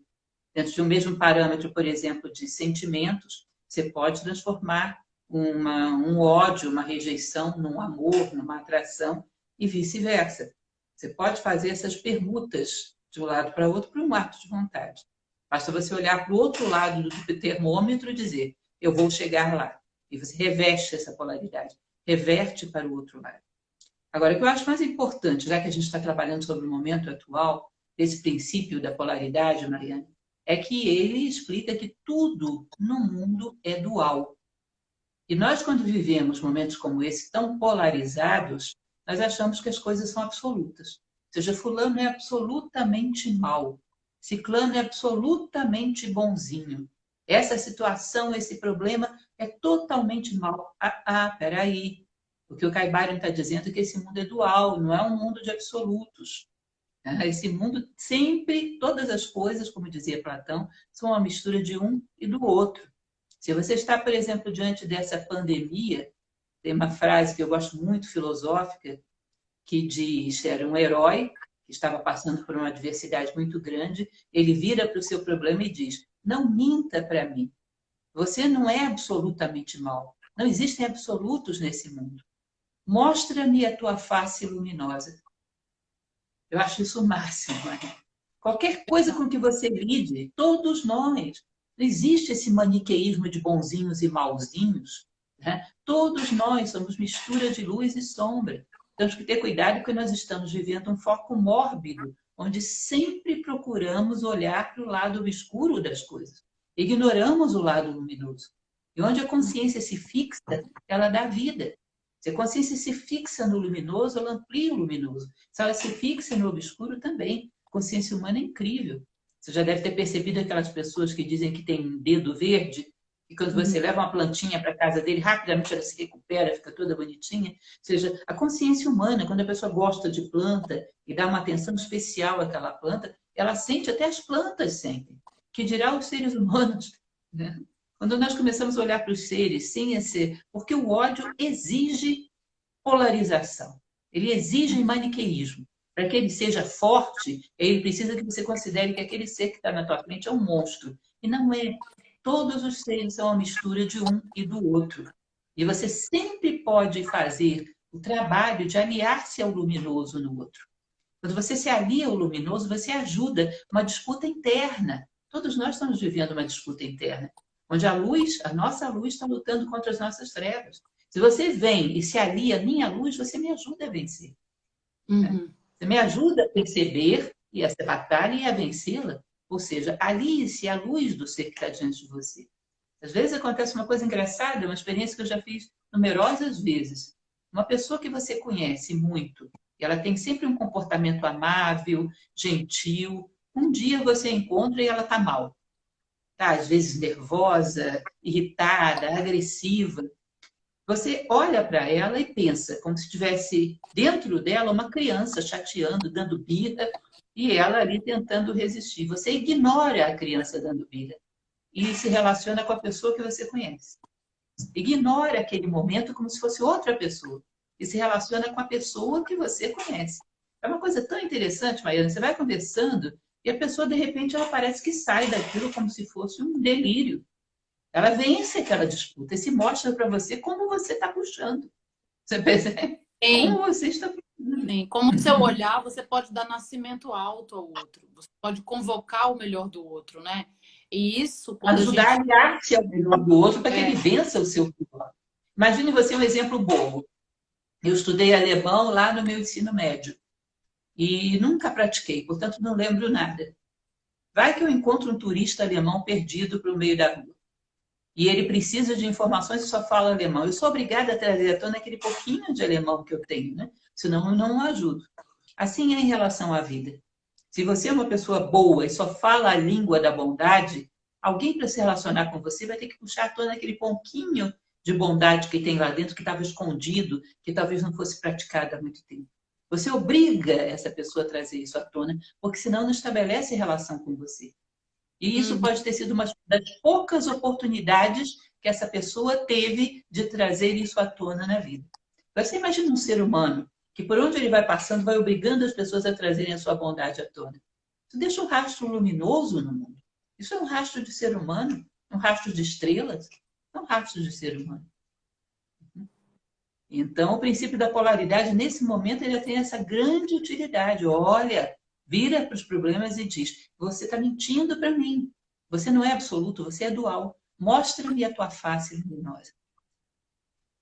Dentro de um mesmo parâmetro, por exemplo, de sentimentos, você pode transformar um ódio, uma rejeição, num amor, numa atração e vice-versa. Você pode fazer essas permutas de um lado para o outro por um ato de vontade. Basta você olhar para o outro lado do termômetro e dizer, eu vou chegar lá. E você reveste essa polaridade, reverte para o outro lado. Agora, o que eu acho mais importante, já que a gente está trabalhando sobre o momento atual, desse princípio da polaridade, Mariana, é que ele explica que tudo no mundo é dual. E nós, quando vivemos momentos como esse, tão polarizados, nós achamos que as coisas são absolutas. Ou seja, fulano é absolutamente mau, ciclano é absolutamente bonzinho. Essa situação, esse problema é totalmente mau. Peraí. O que o Caibalion está dizendo é que esse mundo é dual, não é um mundo de absolutos. Esse mundo sempre, todas as coisas, como dizia Platão, são uma mistura de um e do outro. Se você está, por exemplo, diante dessa pandemia, tem uma frase que eu gosto muito, filosófica, que diz, era um herói que estava passando por uma adversidade muito grande, ele vira para o seu problema e diz, não minta para mim, você não é absolutamente mal, não existem absolutos nesse mundo. Mostra-me a tua face luminosa. Eu acho isso o máximo. Né? Qualquer coisa com que você lide, todos nós, não existe esse maniqueísmo de bonzinhos e mauzinhos. Né? Todos nós somos mistura de luz e sombra. Temos que ter cuidado porque nós estamos vivendo um foco mórbido, onde sempre procuramos olhar para o lado escuro das coisas. Ignoramos o lado luminoso. E onde a consciência se fixa, ela dá vida. Se a consciência se fixa no luminoso, ela amplia o luminoso. Se ela se fixa no obscuro, também. A consciência humana é incrível. Você já deve ter percebido aquelas pessoas que dizem que tem dedo verde, e quando você leva uma plantinha para a casa dele, rapidamente ela se recupera, fica toda bonitinha. Ou seja, a consciência humana, quando a pessoa gosta de planta e dá uma atenção especial àquela planta, ela sente, até as plantas sentem. Que dirá os seres humanos, né? Quando nós começamos a olhar para os seres sem esse... Porque o ódio exige polarização. Ele exige maniqueísmo. Para que ele seja forte, ele precisa que você considere que aquele ser que está na tua frente é um monstro. E não é. Todos os seres são uma mistura de um e do outro. E você sempre pode fazer o trabalho de aliar-se ao luminoso no outro. Quando você se alia ao luminoso, você ajuda uma disputa interna. Todos nós estamos vivendo uma disputa interna, onde a luz, a nossa luz, está lutando contra as nossas trevas. Se você vem e se alia à minha luz, você me ajuda a vencer. Você me ajuda a perceber e essa batalha e a vencê-la. Ou seja, alie-se à luz do ser que está diante de você. Às vezes acontece uma coisa engraçada, uma experiência que eu já fiz numerosas vezes. Uma pessoa que você conhece muito, e ela tem sempre um comportamento amável, gentil. Um dia você encontra e ela está mal. Tá, às vezes nervosa, irritada, agressiva. Você olha para ela e pensa como se tivesse dentro dela uma criança chateando, dando birra, e ela ali tentando resistir. Você ignora a criança dando birra e se relaciona com a pessoa que você conhece. Ignora aquele momento como se fosse outra pessoa e se relaciona com a pessoa que você conhece. É uma coisa tão interessante, Maiana. Você vai conversando e a pessoa, de repente, ela parece que sai daquilo como se fosse um delírio. Ela vence aquela disputa e se mostra para você como você está puxando. Você percebe? Sim, Como você está puxando. sim. Como seu olhar, você pode dar nascimento alto ao outro. Você pode convocar o melhor do outro, né? E isso, quando a Ajudar a gente... aliar-se ao melhor do outro para que ele É, vença o seu pior. Imagine você um exemplo bobo. Eu estudei alemão lá no meu ensino médio e nunca pratiquei, portanto não lembro nada. Vai que eu encontro um turista alemão perdido para o meio da rua e ele precisa de informações e só fala alemão. Eu sou obrigada a trazer à tona aquele pouquinho de alemão que eu tenho, né? Senão eu não o ajudo. Assim é em relação à vida. Se você é uma pessoa boa e só fala a língua da bondade, alguém para se relacionar com você vai ter que puxar à tona aquele pouquinho de bondade que tem lá dentro, que estava escondido, que talvez não fosse praticado há muito tempo. Você obriga essa pessoa a trazer isso à tona, porque senão não estabelece relação com você. E isso uhum. pode ter sido uma das poucas oportunidades que essa pessoa teve de trazer isso à tona na vida. Você imagina um ser humano que por onde ele vai passando vai obrigando as pessoas a trazerem a sua bondade à tona. Isso deixa um rastro luminoso no mundo. Isso é um rastro de ser humano, um rastro de estrelas, é um rastro de ser humano. Então, o princípio da polaridade, nesse momento, ele tem essa grande utilidade. Olha, vira para os problemas e diz: você está mentindo para mim. Você não é absoluto, você é dual. Mostra-me a tua face luminosa.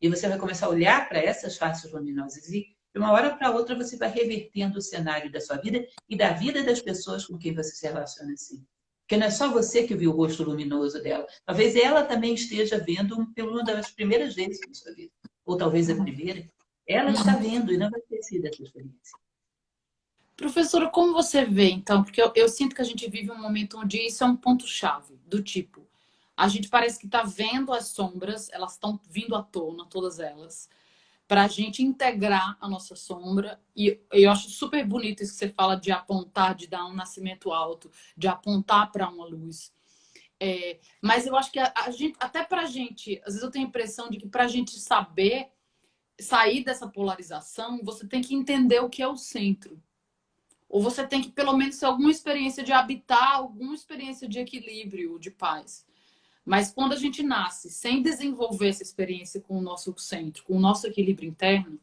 E você vai começar a olhar para essas faces luminosas e, de uma hora para outra, você vai revertendo o cenário da sua vida e da vida das pessoas com quem você se relaciona assim. Porque não é só você que viu o rosto luminoso dela. Talvez ela também esteja vendo pela uma das primeiras vezes na sua vida. Ou talvez a primeira. Ela está vendo e não vai ter sido essa experiência. Professora, como você vê, então? Porque eu sinto que a gente vive um momento onde isso é um ponto-chave, do tipo, a gente parece que está vendo as sombras, elas estão vindo à tona, todas elas, para a gente integrar a nossa sombra. E eu acho super bonito isso que você fala de apontar, de dar um nascimento alto, de apontar para uma luz. Mas eu acho que a gente, até para a gente, às vezes eu tenho a impressão de que para a gente saber sair dessa polarização, você tem que entender o que é o centro. Ou você tem que, pelo menos, ter alguma experiência de habitar, alguma experiência de equilíbrio, de paz. Mas quando a gente nasce sem desenvolver essa experiência com o nosso centro, com o nosso equilíbrio interno,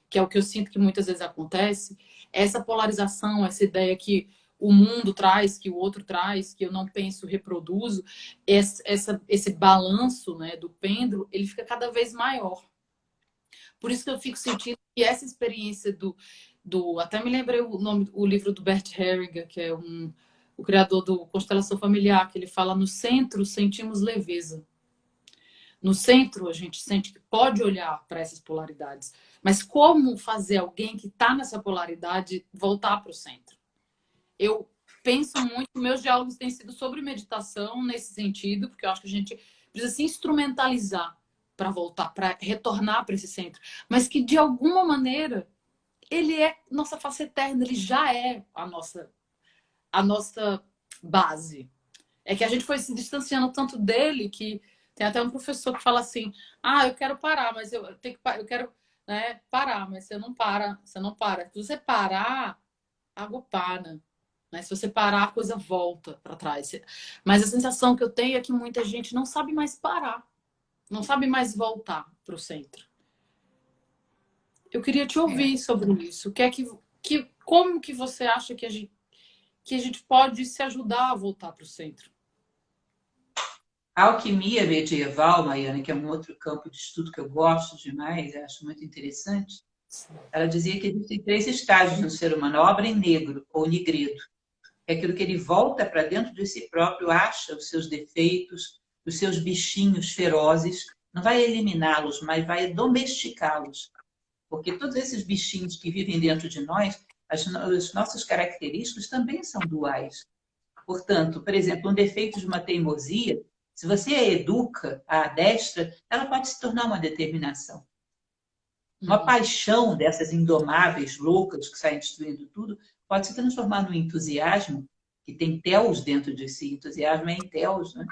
que é o que eu sinto que muitas vezes acontece, essa polarização, essa ideia que o mundo traz, que o outro traz, que eu não penso, reproduzo, esse balanço, né, do pêndulo, ele fica cada vez maior. Por isso que eu fico sentindo que essa experiência até me lembrei o nome, o livro do Bert Hellinger, que é o criador do Constelação Familiar, que ele fala: no centro sentimos leveza. No centro a gente sente que pode olhar para essas polaridades. Mas como fazer alguém que está nessa polaridade voltar para o centro? Eu penso muito, meus diálogos têm sido sobre meditação nesse sentido, porque eu acho que a gente precisa se instrumentalizar para voltar, para retornar para esse centro. Mas que de alguma maneira ele é nossa face eterna, ele já é a nossa base. É que a gente foi se distanciando tanto dele que tem até um professor que fala assim: ah, eu quero parar, mas eu quero, né, parar, mas você não para, você não para. Se você parar, a água para. Né? Se você parar, a coisa volta para trás. Mas a sensação que eu tenho é que muita gente não sabe mais parar, não sabe mais voltar para o centro. Eu queria te ouvir sobre isso. O que é como que você acha que a gente pode se ajudar a voltar para o centro? A alquimia medieval, Maiana, que é um outro campo de estudo que eu gosto demais, acho muito interessante, ela dizia que existem três estágios no ser humano: a obra em negro, ou nigredo. É aquilo que ele volta para dentro de si próprio, acha os seus defeitos, os seus bichinhos ferozes, não vai eliminá-los, mas vai domesticá-los. Porque todos esses bichinhos que vivem dentro de nós, as nossas características também são duais. Portanto, por exemplo, um defeito de uma teimosia Se você a educa, a adestra, ela pode se tornar uma determinação. Uma paixão dessas indomáveis, loucas, que saem destruindo tudo, pode se transformar num entusiasmo, que tem telos dentro de si, entusiasmo é em telos, né?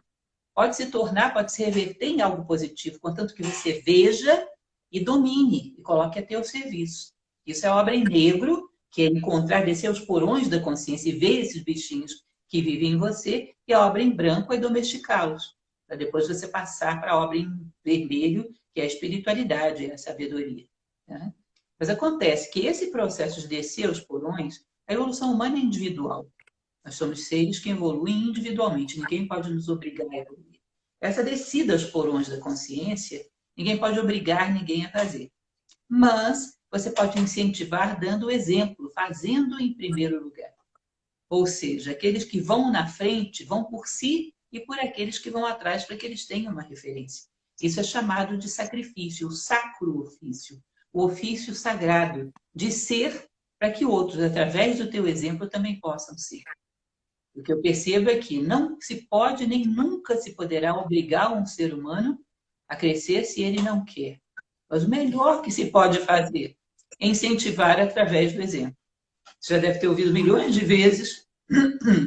Pode se tornar, pode se reverter em algo positivo, contanto que você veja e domine, e coloque a teu serviço. Isso é obra em negro, que é encontrar, descer os porões da consciência e ver esses bichinhos que vivem em você, e a obra em branco é domesticá-los, para depois você passar para a obra em vermelho, que é a espiritualidade, é a sabedoria. Né? Mas acontece que esse processo de descer os porões, a evolução humana é individual. Nós somos seres que evoluem individualmente, ninguém pode nos obrigar a evoluir. Essa descida aos porões da consciência, ninguém pode obrigar ninguém a fazer. Mas você pode incentivar dando o exemplo, fazendo em primeiro lugar. Ou seja, aqueles que vão na frente vão por si e por aqueles que vão atrás para que eles tenham uma referência. Isso é chamado de sacrifício, o sacro ofício, o ofício sagrado de ser para que outros, através do teu exemplo, também possam ser. O que eu percebo é que não se pode nem nunca se poderá obrigar um ser humano a crescer se ele não quer. Mas o melhor que se pode fazer é incentivar através do exemplo. Você já deve ter ouvido milhões de vezes,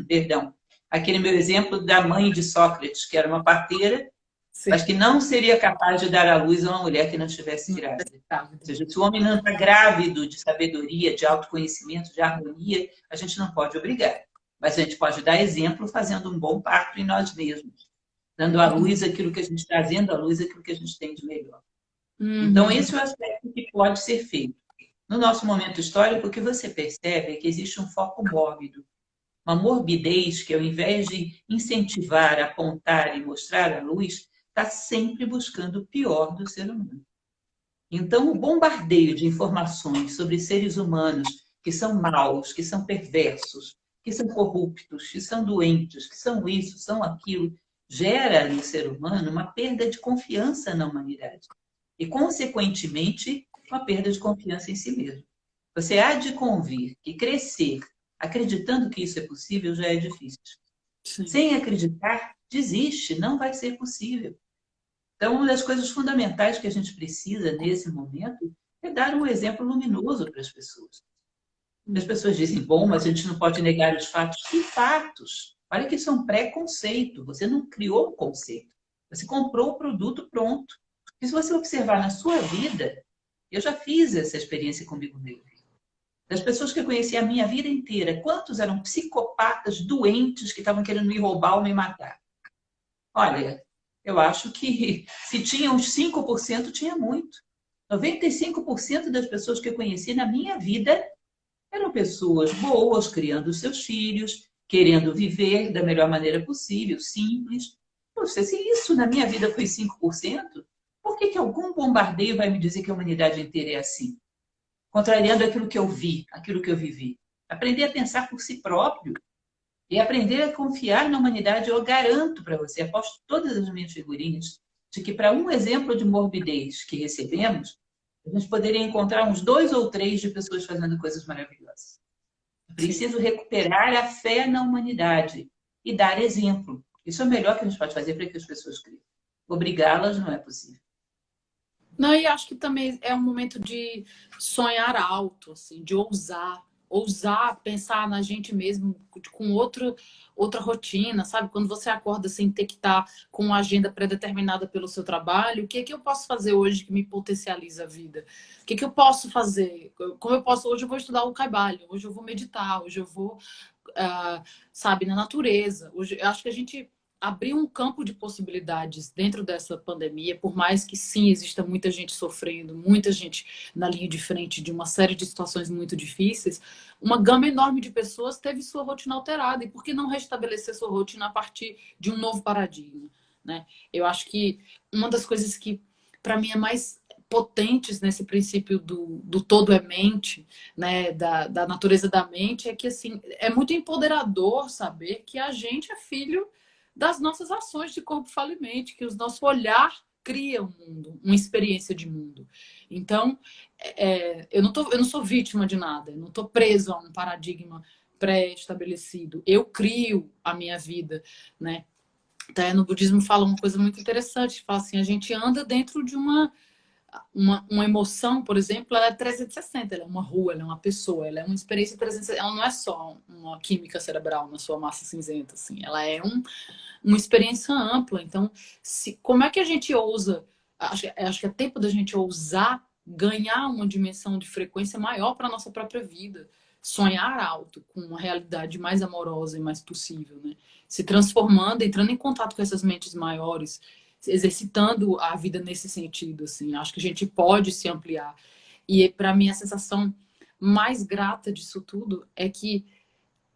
perdão, aquele meu exemplo da mãe de Sócrates, que era uma parteira, sim, mas que não seria capaz de dar à luz a uma mulher que não estivesse grávida. Ou seja, se o homem não está grávido de sabedoria, de autoconhecimento, de harmonia, a gente não pode obrigar. Mas a gente pode dar exemplo fazendo um bom parto em nós mesmos, dando à luz aquilo que a gente, trazendo à luz aquilo que a gente tem de melhor. Então, esse é o aspecto que pode ser feito. No nosso momento histórico, o que você percebe é que existe um foco mórbido, uma morbidez que, ao invés de incentivar, apontar e mostrar a luz, está sempre buscando o pior do ser humano. Então, o bombardeio de informações sobre seres humanos que são maus, que são perversos, que são corruptos, que são doentes, que são isso, são aquilo, gera no ser humano uma perda de confiança na humanidade. E, consequentemente, uma perda de confiança em si mesmo. Você há de convir que crescer acreditando que isso é possível já é difícil. Sim. Sem acreditar, desiste, não vai ser possível. Então, uma das coisas fundamentais que a gente precisa nesse momento é dar um exemplo luminoso para as pessoas. As pessoas dizem, bom, mas a gente não pode negar os fatos. Que fatos? Olha que isso é um pré-conceito. Você não criou o conceito. Você comprou o produto pronto. E se você observar na sua vida, eu já fiz essa experiência comigo mesmo. Das pessoas que eu conheci a minha vida inteira, quantos eram psicopatas doentes que estavam querendo me roubar ou me matar? Olha, eu acho que se tinha uns 5%, tinha muito. 95% das pessoas que eu conheci na minha vida eram pessoas boas, criando os seus filhos, querendo viver da melhor maneira possível, simples. Poxa, se isso na minha vida foi 5%, por que algum bombardeio vai me dizer que a humanidade inteira é assim? Contrariando aquilo que eu vi, aquilo que eu vivi. Aprender a pensar por si próprio e aprender a confiar na humanidade. Eu garanto para você, aposto todas as minhas figurinhas, de que para um exemplo de morbidez que recebemos, a gente poderia encontrar uns 2 ou 3 de pessoas fazendo coisas maravilhosas. Preciso recuperar a fé na humanidade e dar exemplo. Isso é o melhor que a gente pode fazer para que as pessoas creiam. Obrigá-las não é possível. Não, e acho que também é um momento de sonhar alto, assim, de ousar pensar na gente mesmo com outra rotina, sabe? Quando você acorda sem ter que estar com uma agenda pré-determinada pelo seu trabalho, o que é que eu posso fazer hoje que me potencializa a vida? O que é que eu posso fazer? Como eu posso? Hoje eu vou estudar o Kaibalho, hoje eu vou meditar, hoje eu vou, sabe, na natureza. Hoje, eu acho que a gente abriu um campo de possibilidades dentro dessa pandemia, por mais que sim, exista muita gente sofrendo, muita gente na linha de frente de uma série de situações muito difíceis, uma gama enorme de pessoas teve sua rotina alterada. E por que não restabelecer sua rotina a partir de um novo paradigma, né? Eu acho que uma das coisas que, para mim, é mais potentes nesse princípio do todo é mente, né, da natureza da mente, é que assim, é muito empoderador saber que a gente é filho das nossas ações de corpo, fala e mente, que o nosso olhar cria um mundo, uma experiência de mundo. Então, eu não sou vítima de nada, eu não estou preso a um paradigma pré-estabelecido. Eu crio a minha vida, né? Até no budismo fala uma coisa muito interessante, fala assim, a gente anda dentro de uma emoção, por exemplo, ela é 360, ela é uma rua, ela é uma pessoa, ela é uma experiência 360, ela não é só uma química cerebral na sua massa cinzenta, assim, ela é uma experiência ampla. Então, como é que a gente ousa, acho que é tempo da gente ousar ganhar uma dimensão de frequência maior para a nossa própria vida, sonhar alto, com uma realidade mais amorosa e mais possível, né? Se transformando, entrando em contato com essas mentes maiores, exercitando a vida nesse sentido, assim. Acho que a gente pode se ampliar. E para mim a sensação mais grata disso tudo é que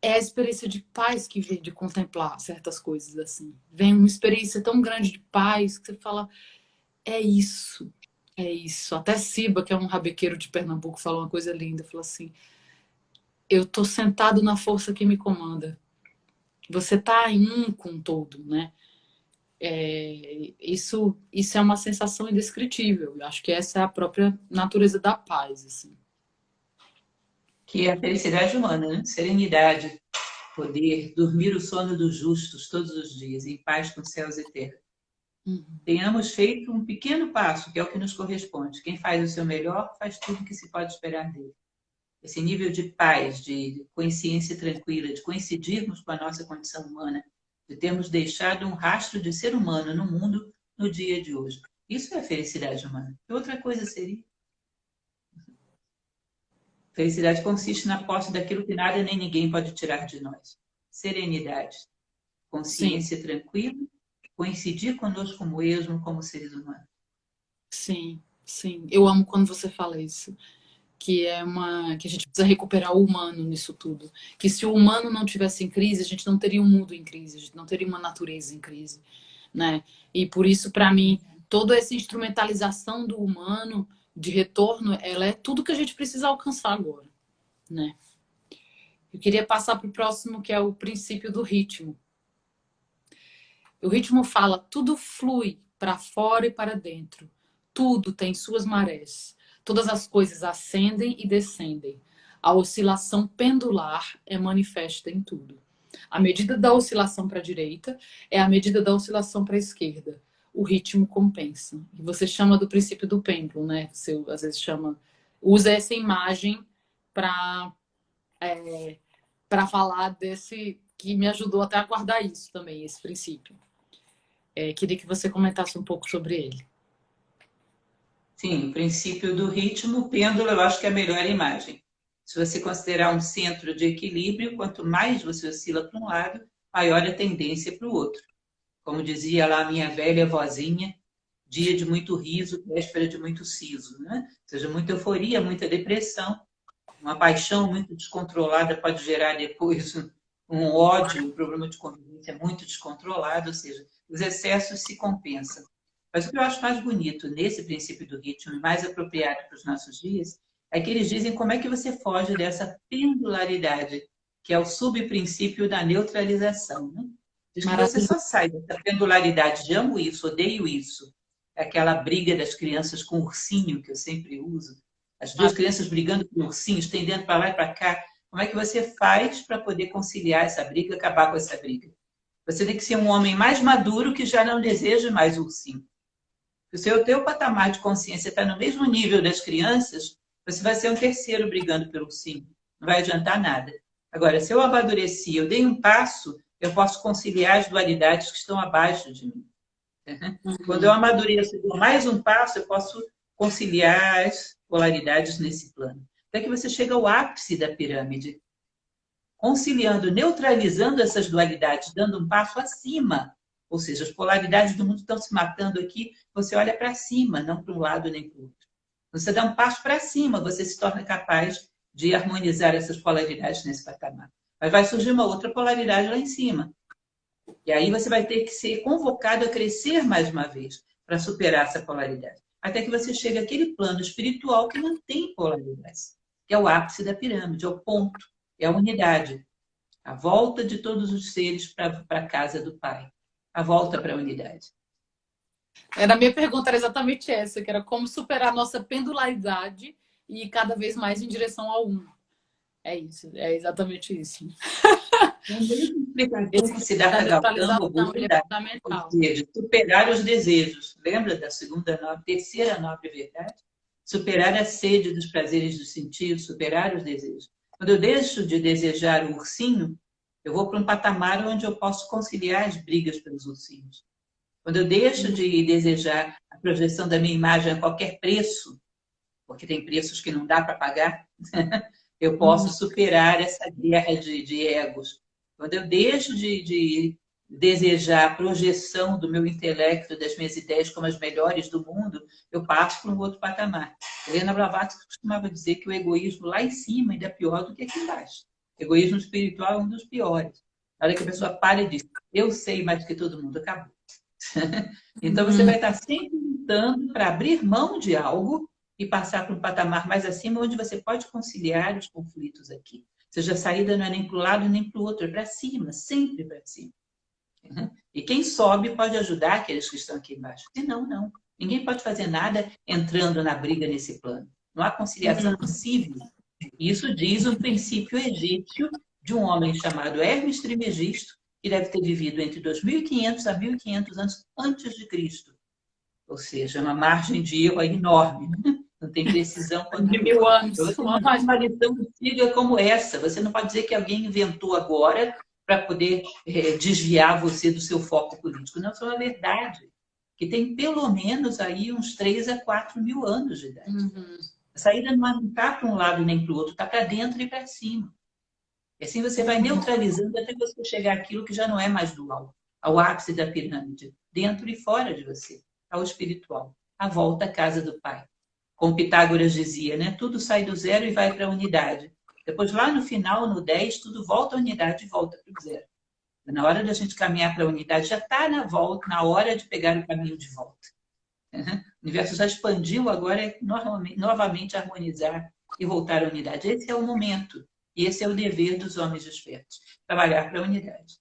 é a experiência de paz que vem de contemplar certas coisas assim. Vem uma experiência tão grande de paz que você fala, é isso, é isso. Até Siba, que é um rabequeiro de Pernambuco, falou uma coisa linda, falou assim, eu tô sentado na força que me comanda. Você tá em um com todo, né? Isso é uma sensação indescritível. Eu acho que essa é a própria natureza da paz, assim. Que é a felicidade humana, né? Serenidade, poder dormir o sono dos justos todos os dias, em paz com céus e terra. Uhum. Tenhamos feito um pequeno passo, que é o que nos corresponde. Quem faz o seu melhor faz tudo o que se pode esperar dele. Esse nível de paz, de consciência tranquila, de coincidirmos com a nossa condição humana, de termos deixado um rastro de ser humano no mundo no dia de hoje. Isso é felicidade humana. Que outra coisa seria? Felicidade consiste na posse daquilo que nada nem ninguém pode tirar de nós. Serenidade, Sim, consciência tranquila, coincidir conosco mesmo como seres humanos. sim, sim. Eu amo quando você fala isso. Que a gente precisa recuperar o humano nisso tudo. Que se o humano não tivesse em crise, a gente não teria um mundo em crise, a gente não teria uma natureza em crise, né? E por isso, para mim, toda essa instrumentalização do humano de retorno, ela é tudo que a gente precisa alcançar agora, né? Eu queria passar para o próximo, que é o princípio do ritmo. O ritmo fala, tudo flui para fora e para dentro. Tudo tem suas marés. Todas as coisas ascendem e descendem. A oscilação pendular é manifesta em tudo. A medida da oscilação para a direita é a medida da oscilação para a esquerda. O ritmo compensa. E você chama do princípio do pêndulo, né? Você às vezes usa essa imagem para falar desse que me ajudou até a guardar isso também, esse princípio. Queria que você comentasse um pouco sobre ele. Sim, o princípio do ritmo, pêndulo, eu acho que é a melhor imagem. Se você considerar um centro de equilíbrio, quanto mais você oscila para um lado, maior a tendência para o outro. Como dizia lá a minha velha vozinha, dia de muito riso, véspera de muito siso, né? Ou seja, muita euforia, muita depressão, uma paixão muito descontrolada pode gerar depois um ódio, um problema de convivência muito descontrolado, ou seja, os excessos se compensam. Mas o que eu acho mais bonito nesse princípio do ritmo e mais apropriado para os nossos dias é que eles dizem como é que você foge dessa pendularidade, que é o subprincípio da neutralização. Né? Diz que você Maravilhoso. só sai dessa pendularidade de amo isso, odeio isso, é aquela briga das crianças com o ursinho que eu sempre uso, as duas crianças brigando com o ursinho, estendendo para lá e para cá. Como é que você faz para poder conciliar essa briga, acabar com essa briga? Você tem que ser um homem mais maduro que já não deseja mais ursinho. Se o teu patamar de consciência está no mesmo nível das crianças, você vai ser um terceiro brigando pelo ursinho. Não vai adiantar nada. Agora, se eu amadureci, eu dei um passo, eu posso conciliar as dualidades que estão abaixo de mim. Quando eu amadureço e dou mais um passo, eu posso conciliar as polaridades nesse plano. Até que você chega ao ápice da pirâmide, conciliando, neutralizando essas dualidades, dando um passo acima. Ou seja, as polaridades do mundo estão se matando aqui, você olha para cima, não para um lado nem para o outro. Você dá um passo para cima, você se torna capaz de harmonizar essas polaridades nesse patamar. Mas vai surgir uma outra polaridade lá em cima. E aí você vai ter que ser convocado a crescer mais uma vez para superar essa polaridade. Até que você chegue àquele plano espiritual que não tem polaridades, que é o ápice da pirâmide, é o ponto, é a unidade. A volta de todos os seres para a casa do Pai. A volta para a unidade. A minha pergunta era exatamente essa, que era como superar a nossa pendularidade e ir cada vez mais em direção ao um. É isso, é exatamente isso. É a mesma explicação que Esse Siddhartha da Gautama neutralização, ele é dá, ou fundamental. seja, superar os desejos. Lembra da terceira nobre verdade? Superar a sede dos prazeres dos sentidos, superar os desejos. Quando eu deixo de desejar o ursinho, eu vou para um patamar onde eu posso conciliar as brigas pelos ursinhos. Quando eu deixo de desejar a projeção da minha imagem a qualquer preço, porque tem preços que não dá para pagar, eu posso superar essa guerra de egos. Quando eu deixo de desejar a projeção do meu intelecto, das minhas ideias como as melhores do mundo, eu passo para um outro patamar. Helena Blavatsky costumava dizer que o egoísmo lá em cima ainda é pior do que aqui embaixo. O egoísmo espiritual é um dos piores. Na hora que a pessoa para e diz, eu sei mais do que todo mundo, acabou. Então você vai estar sempre lutando para abrir mão de algo e passar para um patamar mais acima, onde você pode conciliar os conflitos aqui. Ou seja, a saída não é nem para um lado nem para o outro, é para cima, sempre para cima. E quem sobe pode ajudar aqueles que estão aqui embaixo. Se não, não. Ninguém pode fazer nada entrando na briga nesse plano. Não há conciliação possível. Isso diz um princípio egípcio de um homem chamado Hermes Trismegisto, que deve ter vivido entre 2500 a 1500 anos antes de Cristo. Ou seja, uma margem de erro enorme. Não tem precisão quanto de 1000 anos. Você não tem uma lição antiga como essa. Você não pode dizer que alguém inventou agora para poder desviar você do seu foco político. Não, isso é uma verdade. Que tem pelo menos aí uns 3 a 4 mil anos de idade. A saída não está para um lado nem para o outro, está para dentro e para cima. E assim você vai neutralizando até você chegar àquilo que já não é mais dual, ao ápice da pirâmide, dentro e fora de você, ao espiritual, a volta à casa do Pai. Como Pitágoras dizia, né? Tudo sai do zero e vai para a unidade. Depois, lá no final, no 10, tudo volta à unidade e volta para o zero. Na hora da gente caminhar para a unidade, já está na volta, na hora de pegar o caminho de volta. O universo já expandiu, agora é novamente harmonizar e voltar à unidade. Esse é o momento. E esse é o dever dos homens despertos. Trabalhar para a unidade.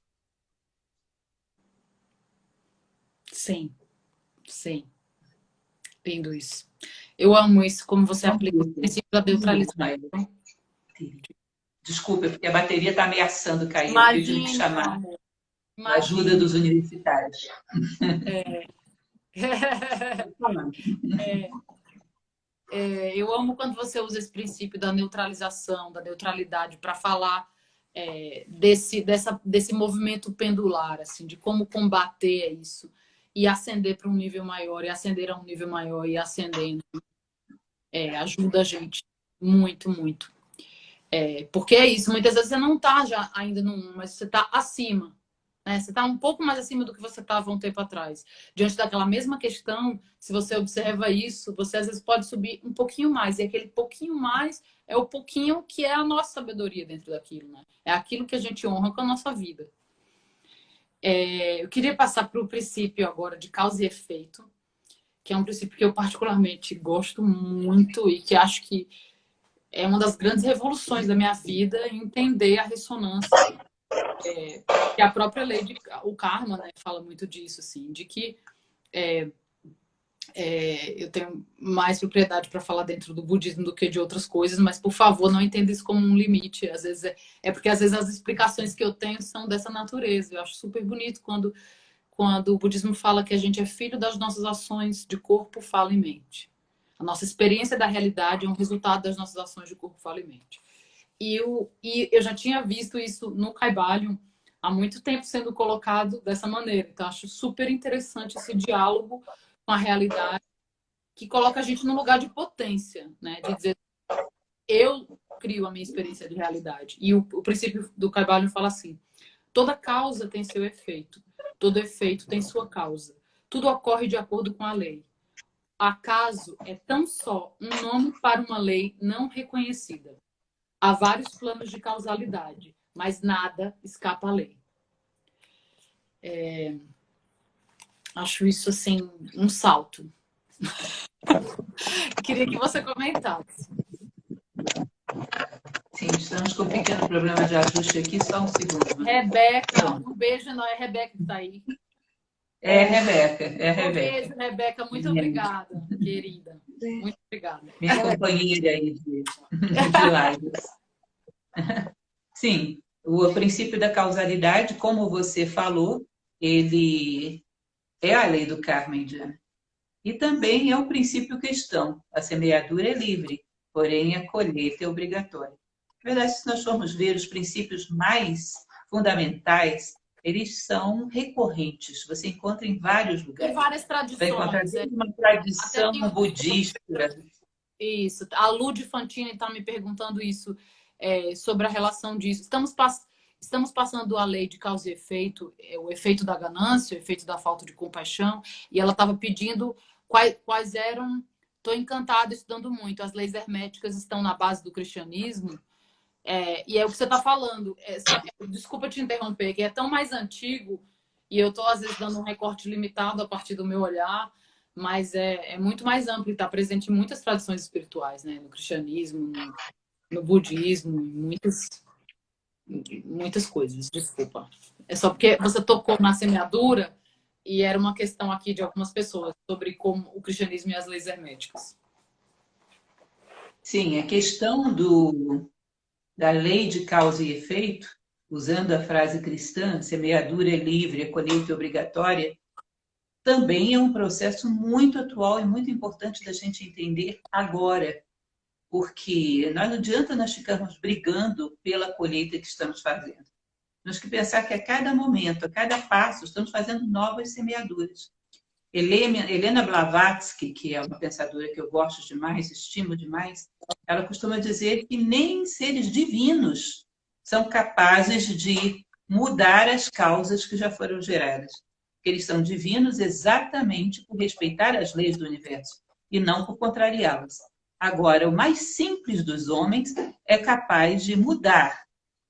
Sim, sim. Lindo isso. Eu amo isso, como você aplica o princípio da neutralização. Desculpa, porque a bateria está ameaçando cair. Imagina, Eu tive que chamar a ajuda dos universitários. Eu amo quando você usa esse princípio da neutralização, da neutralidade, para falar desse movimento pendular, assim, de como combater isso e ascender para um nível maior, e ascender a um nível maior, e ascendendo. Ajuda a gente muito, muito. Porque é isso, muitas vezes você não está já ainda no 1, mas você está acima. Né? Você está um pouco mais acima do que você estava um tempo atrás. Diante daquela mesma questão, se você observa isso, você às vezes pode subir um pouquinho mais. E aquele pouquinho mais é o pouquinho que é a nossa sabedoria dentro daquilo. Né? É aquilo que a gente honra com a nossa vida. Eu queria passar para o princípio agora de causa e efeito, que é um princípio que eu particularmente gosto muito e que acho que é uma das grandes revoluções da minha vida, entender a ressonância. Que a própria lei, o karma, né, fala muito disso, assim, de que eu tenho mais propriedade para falar dentro do budismo do que de outras coisas, mas, por favor, não entenda isso como um limite. Às vezes porque, às vezes, as explicações que eu tenho são dessa natureza. Eu acho super bonito quando o budismo fala que a gente é filho das nossas ações de corpo, fala e mente. A nossa experiência da realidade é um resultado das nossas ações de corpo, fala e mente. E eu já tinha visto isso no Kybalion há muito tempo sendo colocado dessa maneira. Então, acho super interessante esse diálogo com a realidade, que coloca a gente num lugar de potência, né? De dizer, eu crio a minha experiência de realidade. E o princípio do Kybalion fala assim, toda causa tem seu efeito, todo efeito tem sua causa. Tudo ocorre de acordo com a lei. Acaso é tão só um nome para uma lei não reconhecida. Há vários planos de causalidade, mas nada escapa à lei. Acho isso, assim, um salto. Queria que você comentasse. Sim, estamos com um pequeno problema de ajuste aqui, só um segundo. Rebeca, um beijo, não é Rebeca que está aí. Rebeca, Um beijo, Rebeca, muito obrigada, querida. Muito obrigada. Minha companheira aí de lives. Sim, O princípio da causalidade, como você falou, ele é a lei do karma indiana. E também é o princípio questão. A semeadura é livre, porém a colheita é obrigatória. Na verdade, se nós formos ver os princípios mais fundamentais, eles são recorrentes. Você encontra em vários Tem lugares. várias Vai encontrar tradições. desde uma Até tradição tem um... budista. Isso. A Lud Fantini está me perguntando isso, sobre a relação disso. Estamos passando a lei de causa e efeito, o efeito da ganância, o efeito da falta de compaixão, e ela estava pedindo quais eram. Estou encantada estudando muito. As leis herméticas estão na base do cristianismo. E é o que você está falando. Desculpa te interromper, que é tão mais antigo, e eu estou, às vezes, dando um recorte limitado a partir do meu olhar, mas é muito mais amplo e está presente em muitas tradições espirituais, né? No cristianismo, no budismo, em muitas coisas. Desculpa. É só porque você tocou na semeadura e era uma questão aqui de algumas pessoas sobre como o cristianismo e as leis herméticas. Sim, a questão da lei de causa e efeito, usando a frase cristã, semeadura é livre, a colheita é obrigatória, também é um processo muito atual e muito importante da gente entender agora, porque não adianta nós ficarmos brigando pela colheita que estamos fazendo. Temos que pensar que a cada momento, a cada passo, estamos fazendo novas semeaduras. Helena Blavatsky, que é uma pensadora que eu gosto demais, estimo demais, ela costuma dizer que nem seres divinos são capazes de mudar as causas que já foram geradas. Eles são divinos exatamente por respeitar as leis do universo e não por contrariá-las. Agora, o mais simples dos homens é capaz de mudar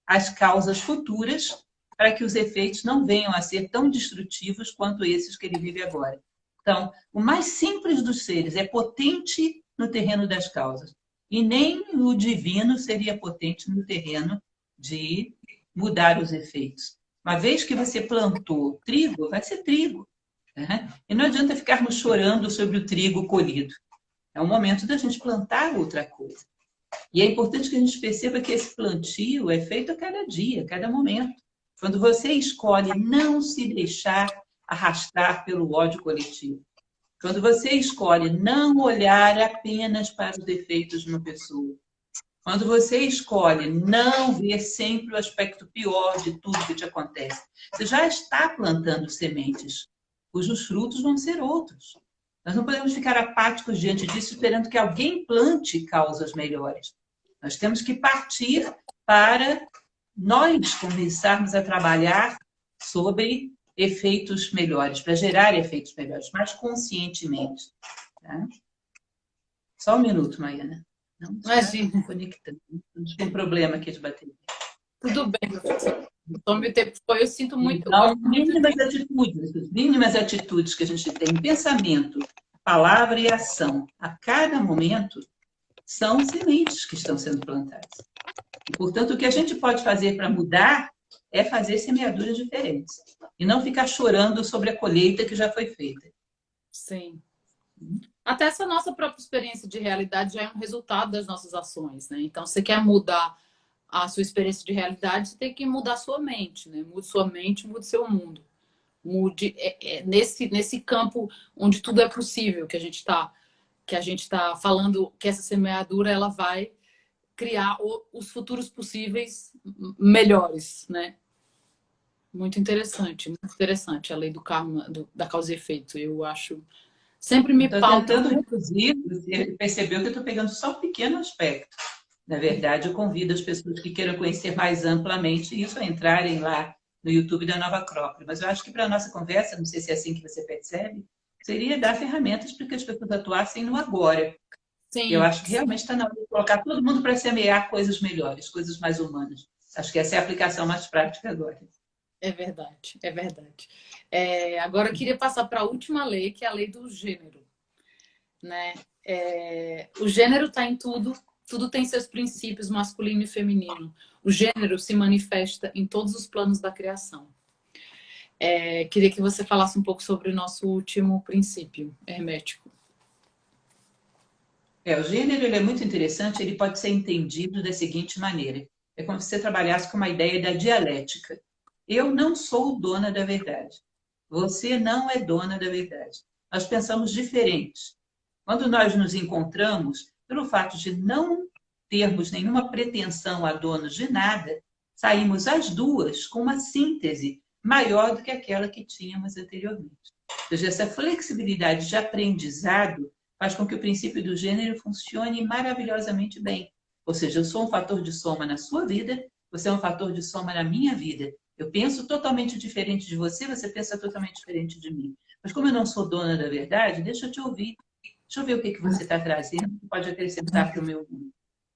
as causas futuras para que os efeitos não venham a ser tão destrutivos quanto esses que ele vive agora. Então, o mais simples dos seres é potente no terreno das causas. E nem o divino seria potente no terreno de mudar os efeitos. Uma vez que você plantou trigo, vai ser trigo. Né? E não adianta ficarmos chorando sobre o trigo colhido. É o momento da gente plantar outra coisa. E é importante que a gente perceba que esse plantio é feito a cada dia, a cada momento. Quando você escolhe não se deixar arrastar pelo ódio coletivo, quando você escolhe não olhar apenas para os defeitos de uma pessoa, quando você escolhe não ver sempre o aspecto pior de tudo que te acontece, você já está plantando sementes, cujos frutos vão ser outros. Nós não podemos ficar apáticos diante disso, esperando que alguém plante causas melhores. Nós temos que partir para nós começarmos a trabalhar sobre efeitos melhores, para gerar efeitos melhores, mais conscientemente. Tá? Só um minuto, Maiana. Não está conectando. Estamos com um problema aqui de bateria. Tudo bem, professor. Tome o tempo. Eu sinto muito. Então, mínimas atitudes que a gente tem, pensamento, palavra e ação, a cada momento, são sementes que estão sendo plantadas. E, portanto, o que a gente pode fazer para mudar é fazer semeaduras diferentes. E não ficar chorando sobre a colheita que já foi feita. Sim. Até essa nossa própria experiência de realidade já é um resultado das nossas ações, né? Então, você quer mudar a sua experiência de realidade, você tem que mudar a sua mente, né? Mude sua mente, mude seu mundo. Mude nesse campo onde tudo é possível, que a gente está falando que essa semeadura ela vai criar os futuros possíveis melhores, né? Muito interessante a lei do karma, da causa e efeito. Eu acho. Sempre me pauta. Estou tentando reduzir, você percebeu que eu estou pegando só um pequeno aspecto. Na verdade, eu convido as pessoas que queiram conhecer mais amplamente isso a entrarem lá no YouTube da Nova Acrópole. Mas eu acho que para a nossa conversa, não sei se é assim que você percebe, seria dar ferramentas para que as pessoas atuassem no agora. Sim. Eu acho que realmente está na hora de colocar todo mundo para semear coisas melhores, coisas mais humanas. Acho que essa é a aplicação mais prática agora. É verdade, é verdade. Agora eu queria passar para a última lei, que é a lei do gênero. Né? O gênero está em tudo, tudo tem seus princípios, masculino e feminino. O gênero se manifesta em todos os planos da criação. Queria que você falasse um pouco sobre o nosso último princípio hermético. O gênero ele é muito interessante, ele pode ser entendido da seguinte maneira. É como se você trabalhasse com uma ideia da dialética. Eu não sou dona da verdade. Você não é dona da verdade. Nós pensamos diferentes. Quando nós nos encontramos, pelo fato de não termos nenhuma pretensão a donos de nada, saímos as duas com uma síntese maior do que aquela que tínhamos anteriormente. Ou seja, essa flexibilidade de aprendizado faz com que o princípio do gênero funcione maravilhosamente bem. Ou seja, eu sou um fator de soma na sua vida, você é um fator de soma na minha vida. Eu penso totalmente diferente de você, você pensa totalmente diferente de mim. Mas como eu não sou dona da verdade, deixa eu te ouvir. Deixa eu ver o que você está trazendo que pode acrescentar para o meu mundo.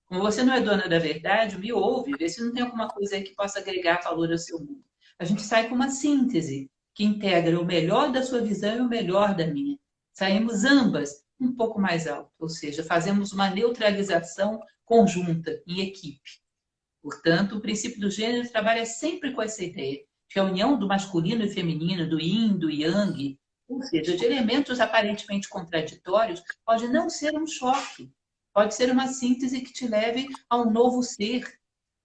Como você não é dona da verdade, me ouve, vê se não tem alguma coisa aí que possa agregar valor ao seu mundo. A gente sai com uma síntese que integra o melhor da sua visão e o melhor da minha. Saímos ambas um pouco mais alto, ou seja, fazemos uma neutralização conjunta, em equipe. Portanto, o princípio do gênero trabalha sempre com essa ideia, que a união do masculino e feminino, do yin, do yang, ou seja, de elementos aparentemente contraditórios, pode não ser um choque, pode ser uma síntese que te leve a um novo ser,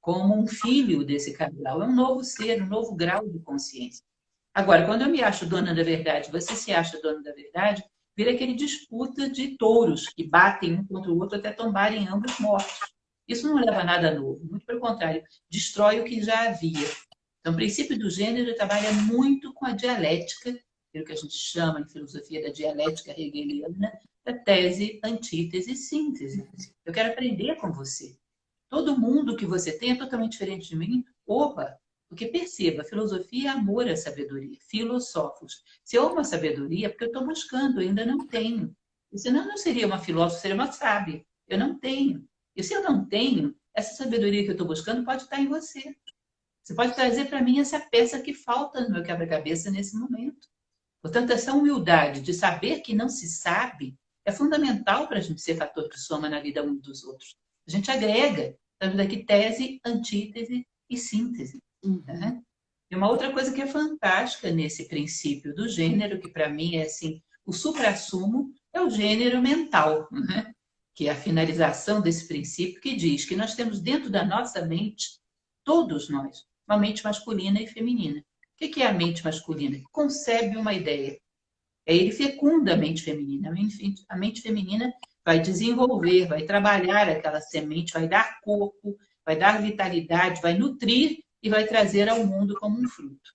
como um filho desse casal. É um novo ser, um novo grau de consciência. Agora, quando eu me acho dona da verdade, você se acha dona da verdade, vira aquele disputa de touros que batem um contra o outro até tombarem ambos mortos. Isso não leva a nada novo, muito pelo contrário, destrói o que já havia. Então, o princípio do gênero trabalha muito com a dialética, aquilo que a gente chama em filosofia da dialética hegeliana, da tese, antítese e síntese. Eu quero aprender com você. Todo mundo que você tem é totalmente diferente de mim. Opa! Porque perceba, filosofia é amor à sabedoria. Filosóficos. Se eu amo a sabedoria, é porque eu estou buscando, eu ainda não tenho. E senão eu não seria uma filósofa, seria uma sábia. Eu não tenho. E se eu não tenho, essa sabedoria que eu estou buscando pode estar em você. Você pode trazer para mim essa peça que falta no meu quebra-cabeça nesse momento. Portanto, essa humildade de saber que não se sabe é fundamental para a gente ser fator de soma na vida um dos outros. A gente agrega, estamos aqui tese, antítese e síntese. Né? E uma outra coisa que é fantástica nesse princípio do gênero, que para mim é assim, o suprassumo, é o gênero mental, né? Que é a finalização desse princípio que diz que nós temos dentro da nossa mente, todos nós, uma mente masculina e feminina. O que é a mente masculina? Concebe uma ideia. Ele fecunda a mente feminina. A mente feminina vai desenvolver, vai trabalhar aquela semente, vai dar corpo, vai dar vitalidade, vai nutrir e vai trazer ao mundo como um fruto.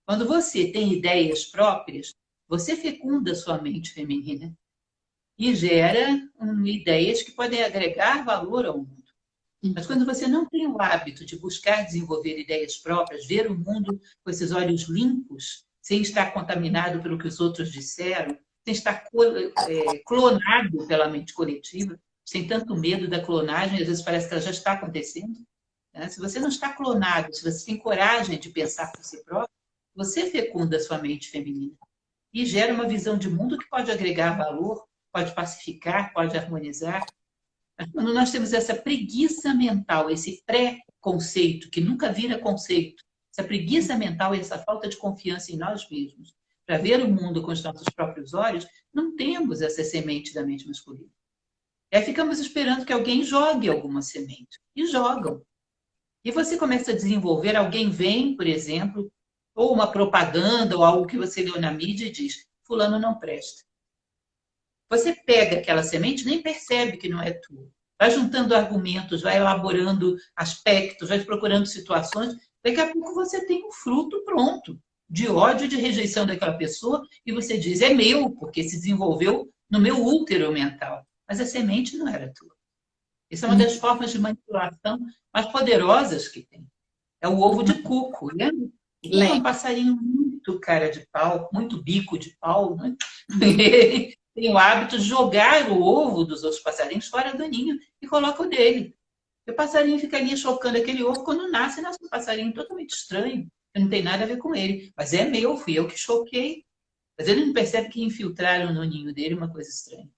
Quando você tem ideias próprias, você fecunda a sua mente feminina e gera ideias que podem agregar valor ao mundo. Mas quando você não tem o hábito de buscar desenvolver ideias próprias, ver o mundo com esses olhos limpos, sem estar contaminado pelo que os outros disseram, sem estar clonado pela mente coletiva, sem tanto medo da clonagem, às vezes parece que ela já está acontecendo. Né? Se você não está clonado, se você tem coragem de pensar por si próprio, você fecunda a sua mente feminina e gera uma visão de mundo que pode agregar valor, pode pacificar, pode harmonizar. Quando nós temos essa preguiça mental, esse pré-conceito, que nunca vira conceito, essa preguiça mental e essa falta de confiança em nós mesmos, para ver o mundo com os nossos próprios olhos, não temos essa semente da mente masculina. E aí ficamos esperando que alguém jogue alguma semente. E jogam. E você começa a desenvolver, alguém vem, por exemplo, ou uma propaganda, ou algo que você leu na mídia e diz, fulano não presta. Você pega aquela semente, nem percebe que não é tua. Vai juntando argumentos, vai elaborando aspectos, vai procurando situações. Daqui a pouco você tem um fruto pronto, de ódio e de rejeição daquela pessoa, e você diz, é meu, porque se desenvolveu no meu útero mental. Mas a semente não era tua. Essa é uma das formas de manipulação mais poderosas que tem. É o ovo de cuco, lembra? O cuco é um passarinho muito cara de pau, muito bico de pau, né? Ele tem o hábito de jogar o ovo dos outros passarinhos fora do ninho e coloca o dele. E o passarinho fica ali chocando aquele ovo. Quando nasce um passarinho totalmente estranho, que não tem nada a ver com ele. Mas é meu, fui eu que choquei. Mas ele não percebe que infiltraram no ninho dele uma coisa estranha.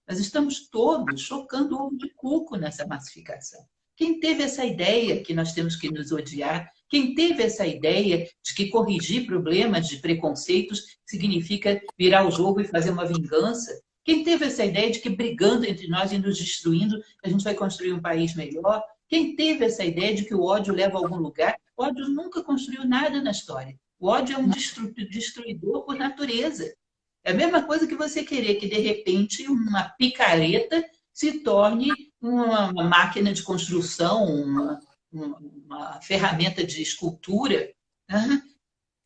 Nós estamos todos chocando o ovo de cuco nessa massificação. Quem teve essa ideia que nós temos que nos odiar? Quem teve essa ideia de que corrigir problemas de preconceitos significa virar o jogo e fazer uma vingança? Quem teve essa ideia de que brigando entre nós e nos destruindo, a gente vai construir um país melhor? Quem teve essa ideia de que o ódio leva a algum lugar, o ódio nunca construiu nada na história. O ódio é um destruidor por natureza. É a mesma coisa que você querer que, de repente, uma picareta se torne uma máquina de construção, uma ferramenta de escultura.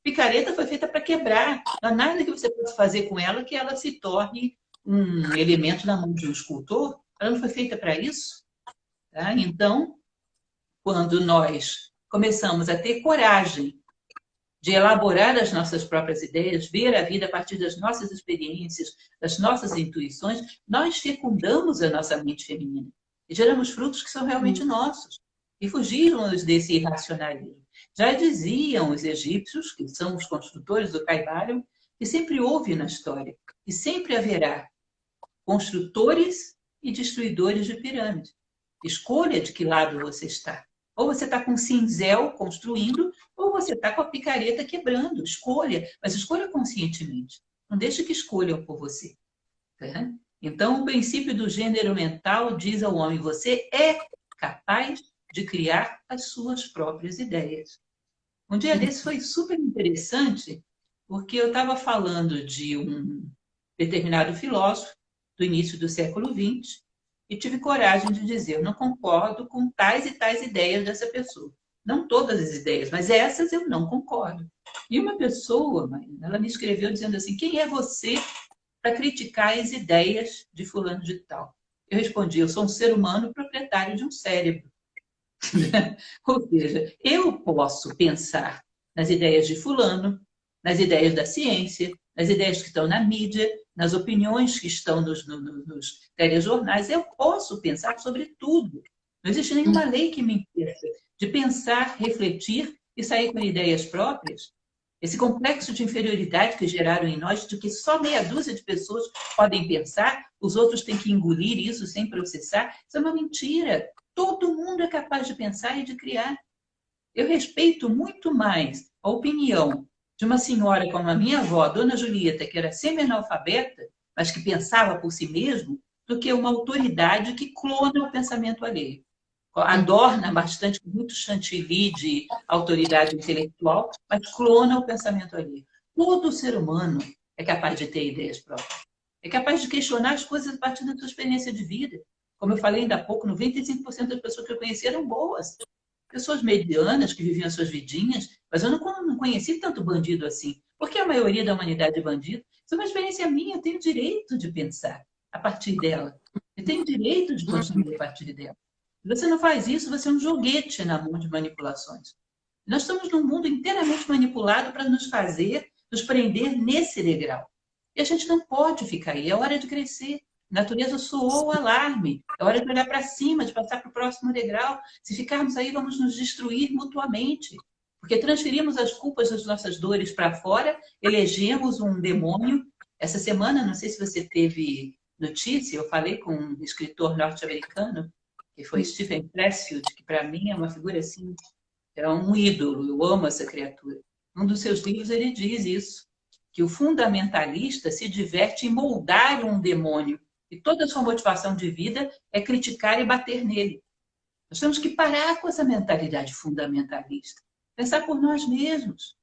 Picareta foi feita para quebrar. Não há nada que você possa fazer com ela que ela se torne um elemento na mão de um escultor. Ela não foi feita para isso. Tá? Então, quando nós começamos a ter coragem de elaborar as nossas próprias ideias, ver a vida a partir das nossas experiências, das nossas intuições, nós fecundamos a nossa mente feminina e geramos frutos que são realmente nossos e fugimos desse irracionalismo. Já diziam os egípcios, que são os construtores do Caibalion, que sempre houve na história e sempre haverá construtores e destruidores de pirâmides. Escolha de que lado você está. Ou você está com cinzel construindo, ou você está com a picareta quebrando. Escolha, mas escolha conscientemente. Não deixe que escolham por você. Tá? Então, o princípio do gênero mental diz ao homem: você é capaz de criar as suas próprias ideias. Um dia desse foi super interessante, porque eu estava falando de um determinado filósofo do início do século XX, e tive coragem de dizer: eu não concordo com tais e tais ideias dessa pessoa. Não todas as ideias, mas essas eu não concordo. E uma pessoa, ela me escreveu dizendo assim: quem é você para criticar as ideias de fulano de tal? Eu respondi: eu sou um ser humano proprietário de um cérebro. Ou seja, eu posso pensar nas ideias de fulano, nas ideias da ciência, nas ideias que estão na mídia, nas opiniões que estão nos telejornais. Eu posso pensar sobre tudo. Não existe nenhuma lei que me impeça de pensar, refletir e sair com ideias próprias. Esse complexo de inferioridade que geraram em nós, de que só meia dúzia de pessoas podem pensar, os outros têm que engolir isso sem processar, isso é uma mentira. Todo mundo é capaz de pensar e de criar. Eu respeito muito mais a opinião de uma senhora como a minha avó, a Dona Julieta, que era semi-analfabeta, mas que pensava por si mesmo, do que uma autoridade que clona o pensamento alheio. Adorna bastante, muito chantilly de autoridade intelectual, mas clona o pensamento alheio. Todo ser humano é capaz de ter ideias próprias. É capaz de questionar as coisas a partir da sua experiência de vida. Como eu falei ainda há pouco, 95% das pessoas que eu conheci eram boas. Pessoas medianas que viviam as suas vidinhas, mas eu não conheci tanto bandido assim. Porque a maioria da humanidade é bandido. Isso é uma experiência minha, eu tenho direito de pensar a partir dela. Eu tenho direito de construir a partir dela. Se você não faz isso, você é um joguete na mão de manipulações. Nós estamos num mundo inteiramente manipulado para nos fazer, nos prender nesse degrau. E a gente não pode ficar aí, é hora de crescer. A natureza soou o alarme, é hora de olhar para cima, de passar para o próximo degrau. Se ficarmos aí, vamos nos destruir mutuamente. Porque transferimos as culpas das nossas dores para fora, elegemos um demônio. Essa semana, não sei se você teve notícia, eu falei com um escritor norte-americano, que foi Stephen Pressfield, que para mim é uma figura assim, é um ídolo, eu amo essa criatura. Um dos seus livros ele diz isso, que o fundamentalista se diverte em moldar um demônio e toda a sua motivação de vida é criticar e bater nele. Nós temos que parar com essa mentalidade fundamentalista, pensar por nós mesmos.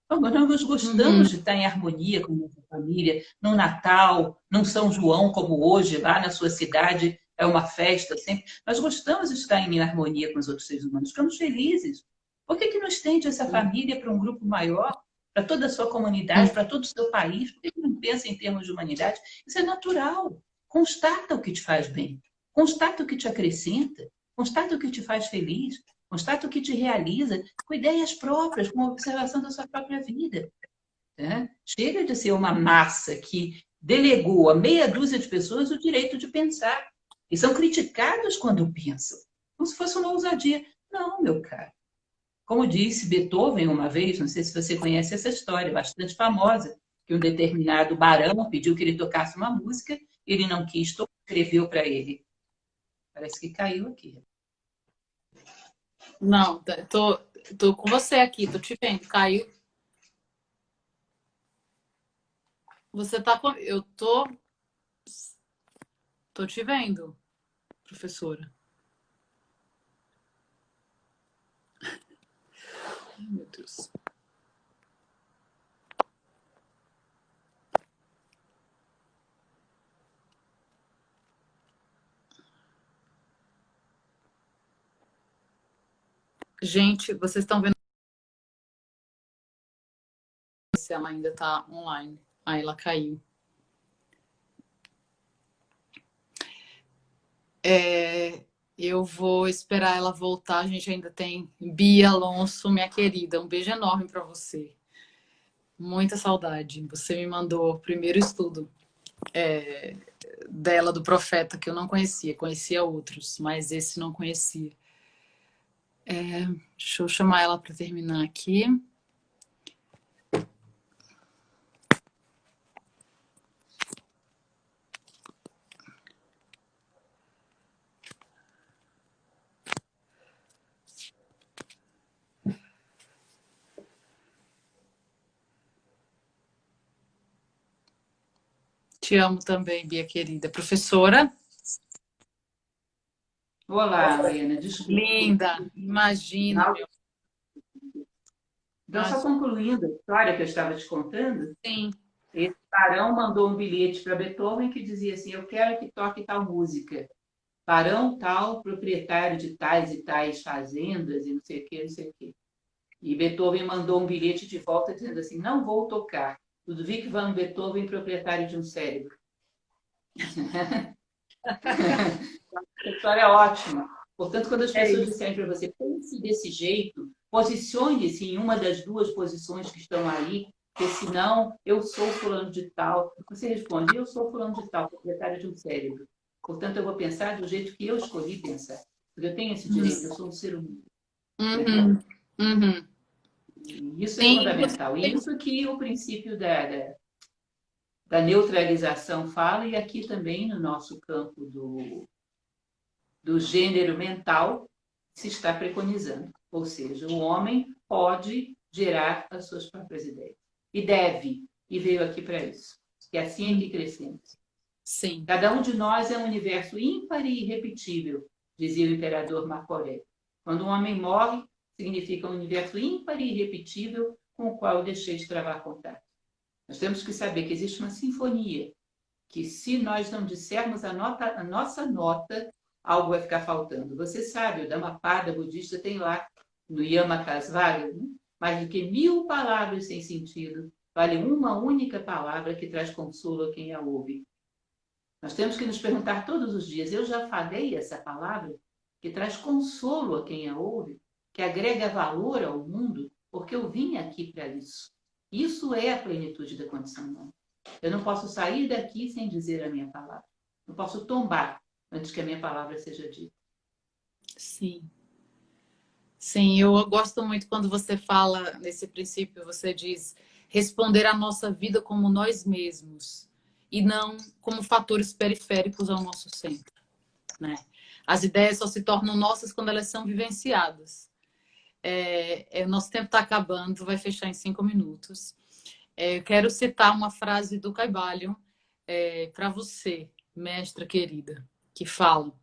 Nós gostamos de estar em harmonia com a nossa família, num Natal, num São João, como hoje, lá na sua cidade, é uma festa sempre. Nós gostamos de estar em harmonia com os outros seres humanos, ficamos felizes. Por que não estende essa família para um grupo maior, para toda a sua comunidade, para todo o seu país? Por que não pensa em termos de humanidade? Isso é natural. Constata o que te faz bem, constata o que te acrescenta, constata o que te faz feliz, constata o que te realiza, com ideias próprias, com a observação da sua própria vida. Né? Chega de ser uma massa que delegou a meia dúzia de pessoas o direito de pensar. E são criticados quando pensam, como se fosse uma ousadia. Não, meu caro. Como disse Beethoven uma vez, não sei se você conhece essa história, bastante famosa, que um determinado barão pediu que ele tocasse uma música, ele não quis, escreveu para ele. Parece que caiu aqui. Não, tô com você aqui, tô te vendo. Caiu. Você tá com. Eu tô te vendo, professora. Ai, meu Deus. Gente, vocês estão vendo se ela ainda está online. Aí ela caiu. Eu vou esperar ela voltar. A gente ainda tem Bia Alonso, minha querida. Um beijo enorme para você. Muita saudade. Você me mandou o primeiro estudo dela, do Profeta, que eu não conhecia. Conhecia outros, mas esse não conhecia. Deixa eu chamar ela para terminar aqui. Te amo também, Bia querida. Professora? Olá, Mariana, desculpa. Linda, imagina, meu. Então, só concluindo a história que eu estava te contando, Sim. esse barão mandou um bilhete para Beethoven que dizia assim: eu quero que toque tal música. Barão tal, proprietário de tais e tais fazendas e não sei o que, não sei o que. E Beethoven mandou um bilhete de volta dizendo assim: não vou tocar. Ludwig van Beethoven, proprietário de um cérebro. Essa história é ótima. Portanto, quando as pessoas disserem para você, pense desse jeito, posicione-se em uma das duas posições que estão aí, porque senão eu sou fulano de tal. Você responde: eu sou fulano de tal, proprietário de um cérebro. Portanto, eu vou pensar do jeito que eu escolhi pensar. Porque eu tenho esse direito, eu sou um ser humano. Uhum. Uhum. E isso é Sim, fundamental. E isso que o princípio da neutralização fala, e aqui também no nosso campo do gênero mental se está preconizando. Ou seja, o homem pode gerar as suas próprias ideias. E deve. E veio aqui para isso. E assim é que crescemos. sim. Cada um de nós é um universo ímpar e irrepetível, dizia o imperador Marco Aurélio. Quando um homem morre, significa um universo ímpar e irrepetível com o qual eu deixei de travar contato. Nós temos que saber que existe uma sinfonia, que se nós não dissermos a nossa nota, algo vai ficar faltando. Você sabe, o Dhammapada budista tem lá, no Yamakasvara, mais do que 1000 palavras sem sentido, vale uma única palavra que traz consolo a quem a ouve. Nós temos que nos perguntar todos os dias: eu já falei essa palavra que traz consolo a quem a ouve, que agrega valor ao mundo, porque eu vim aqui para isso. Isso é a plenitude da condição humana. Eu não posso sair daqui sem dizer a minha palavra. Não posso tombar antes que a minha palavra seja dita. Sim. Sim, eu gosto muito quando você fala nesse princípio, você diz responder à nossa vida como nós mesmos e não como fatores periféricos ao nosso centro, né? As ideias só se tornam nossas quando elas são vivenciadas. Nosso tempo está acabando, vai fechar em 5 minutos. Eu quero citar uma frase do Caibalion para você, mestra querida, que fala,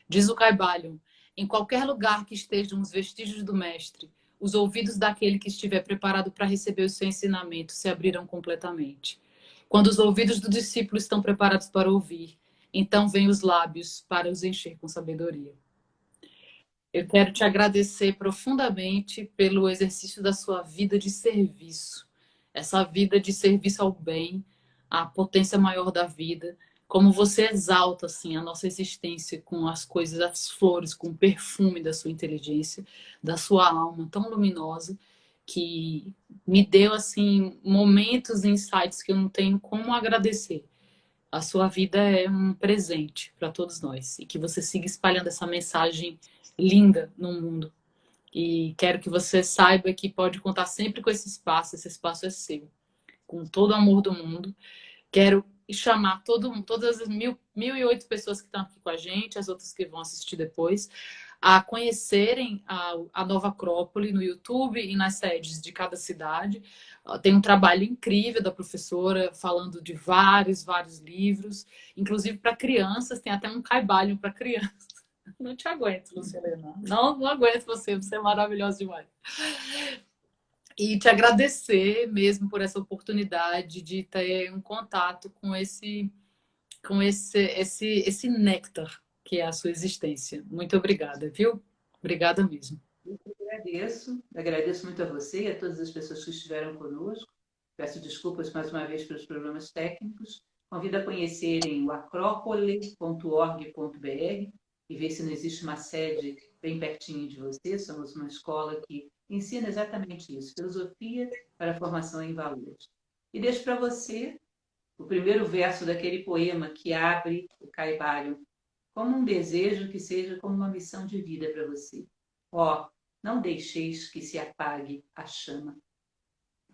diz o Caibalion: em qualquer lugar que estejam os vestígios do mestre, os ouvidos daquele que estiver preparado para receber o seu ensinamento se abrirão completamente. Quando os ouvidos do discípulo estão preparados para ouvir, então vêm os lábios para os encher com sabedoria. Eu quero te agradecer profundamente pelo exercício da sua vida de serviço. Essa vida de serviço ao bem, a potência maior da vida. Como você exalta assim, a nossa existência com as coisas, as flores, com o perfume da sua inteligência, da sua alma tão luminosa, que me deu assim momentos e insights que eu não tenho como agradecer. A sua vida é um presente para todos nós e que você siga espalhando essa mensagem linda no mundo. E quero que você saiba que pode contar sempre com esse espaço é seu, com todo o amor do mundo. Quero chamar todas as 1008 pessoas que estão aqui com a gente, as outras que vão assistir depois, a conhecerem a Nova Acrópole no YouTube e nas sedes de cada cidade. Tem um trabalho incrível da professora falando de vários livros, inclusive para crianças, tem até um caibalho para crianças. Não te aguento, Lucilena. Não aguento você é maravilhosa demais. E te agradecer mesmo por essa oportunidade de ter um contato com esse néctar que é a sua existência. Muito obrigada, viu? Obrigada mesmo. Agradeço muito a você e a todas as pessoas que estiveram conosco. Peço desculpas mais uma vez pelos problemas técnicos. Convido a conhecerem o acropole.org.br e ver se não existe uma sede bem pertinho de você. Somos uma escola que ensina exatamente isso, filosofia para a formação em valores. E deixo para você o primeiro verso daquele poema que abre o Caibalho, como um desejo que seja como uma missão de vida para você. Ó, não deixeis que se apague a chama,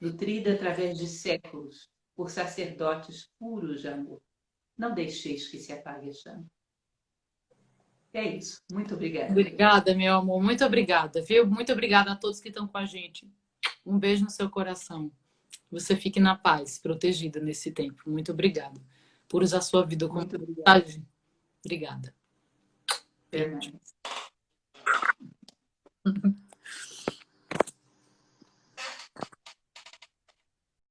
nutrida através de séculos por sacerdotes puros de amor. Não deixeis que se apague a chama. É isso. Muito obrigada. Obrigada, meu amor. Muito obrigada, viu? Muito obrigada a todos que estão com a gente. Um beijo no seu coração. Você fique na paz, protegida nesse tempo. Muito obrigada por usar sua vida como Muito obrigada. mensagem. Obrigada. Até mais.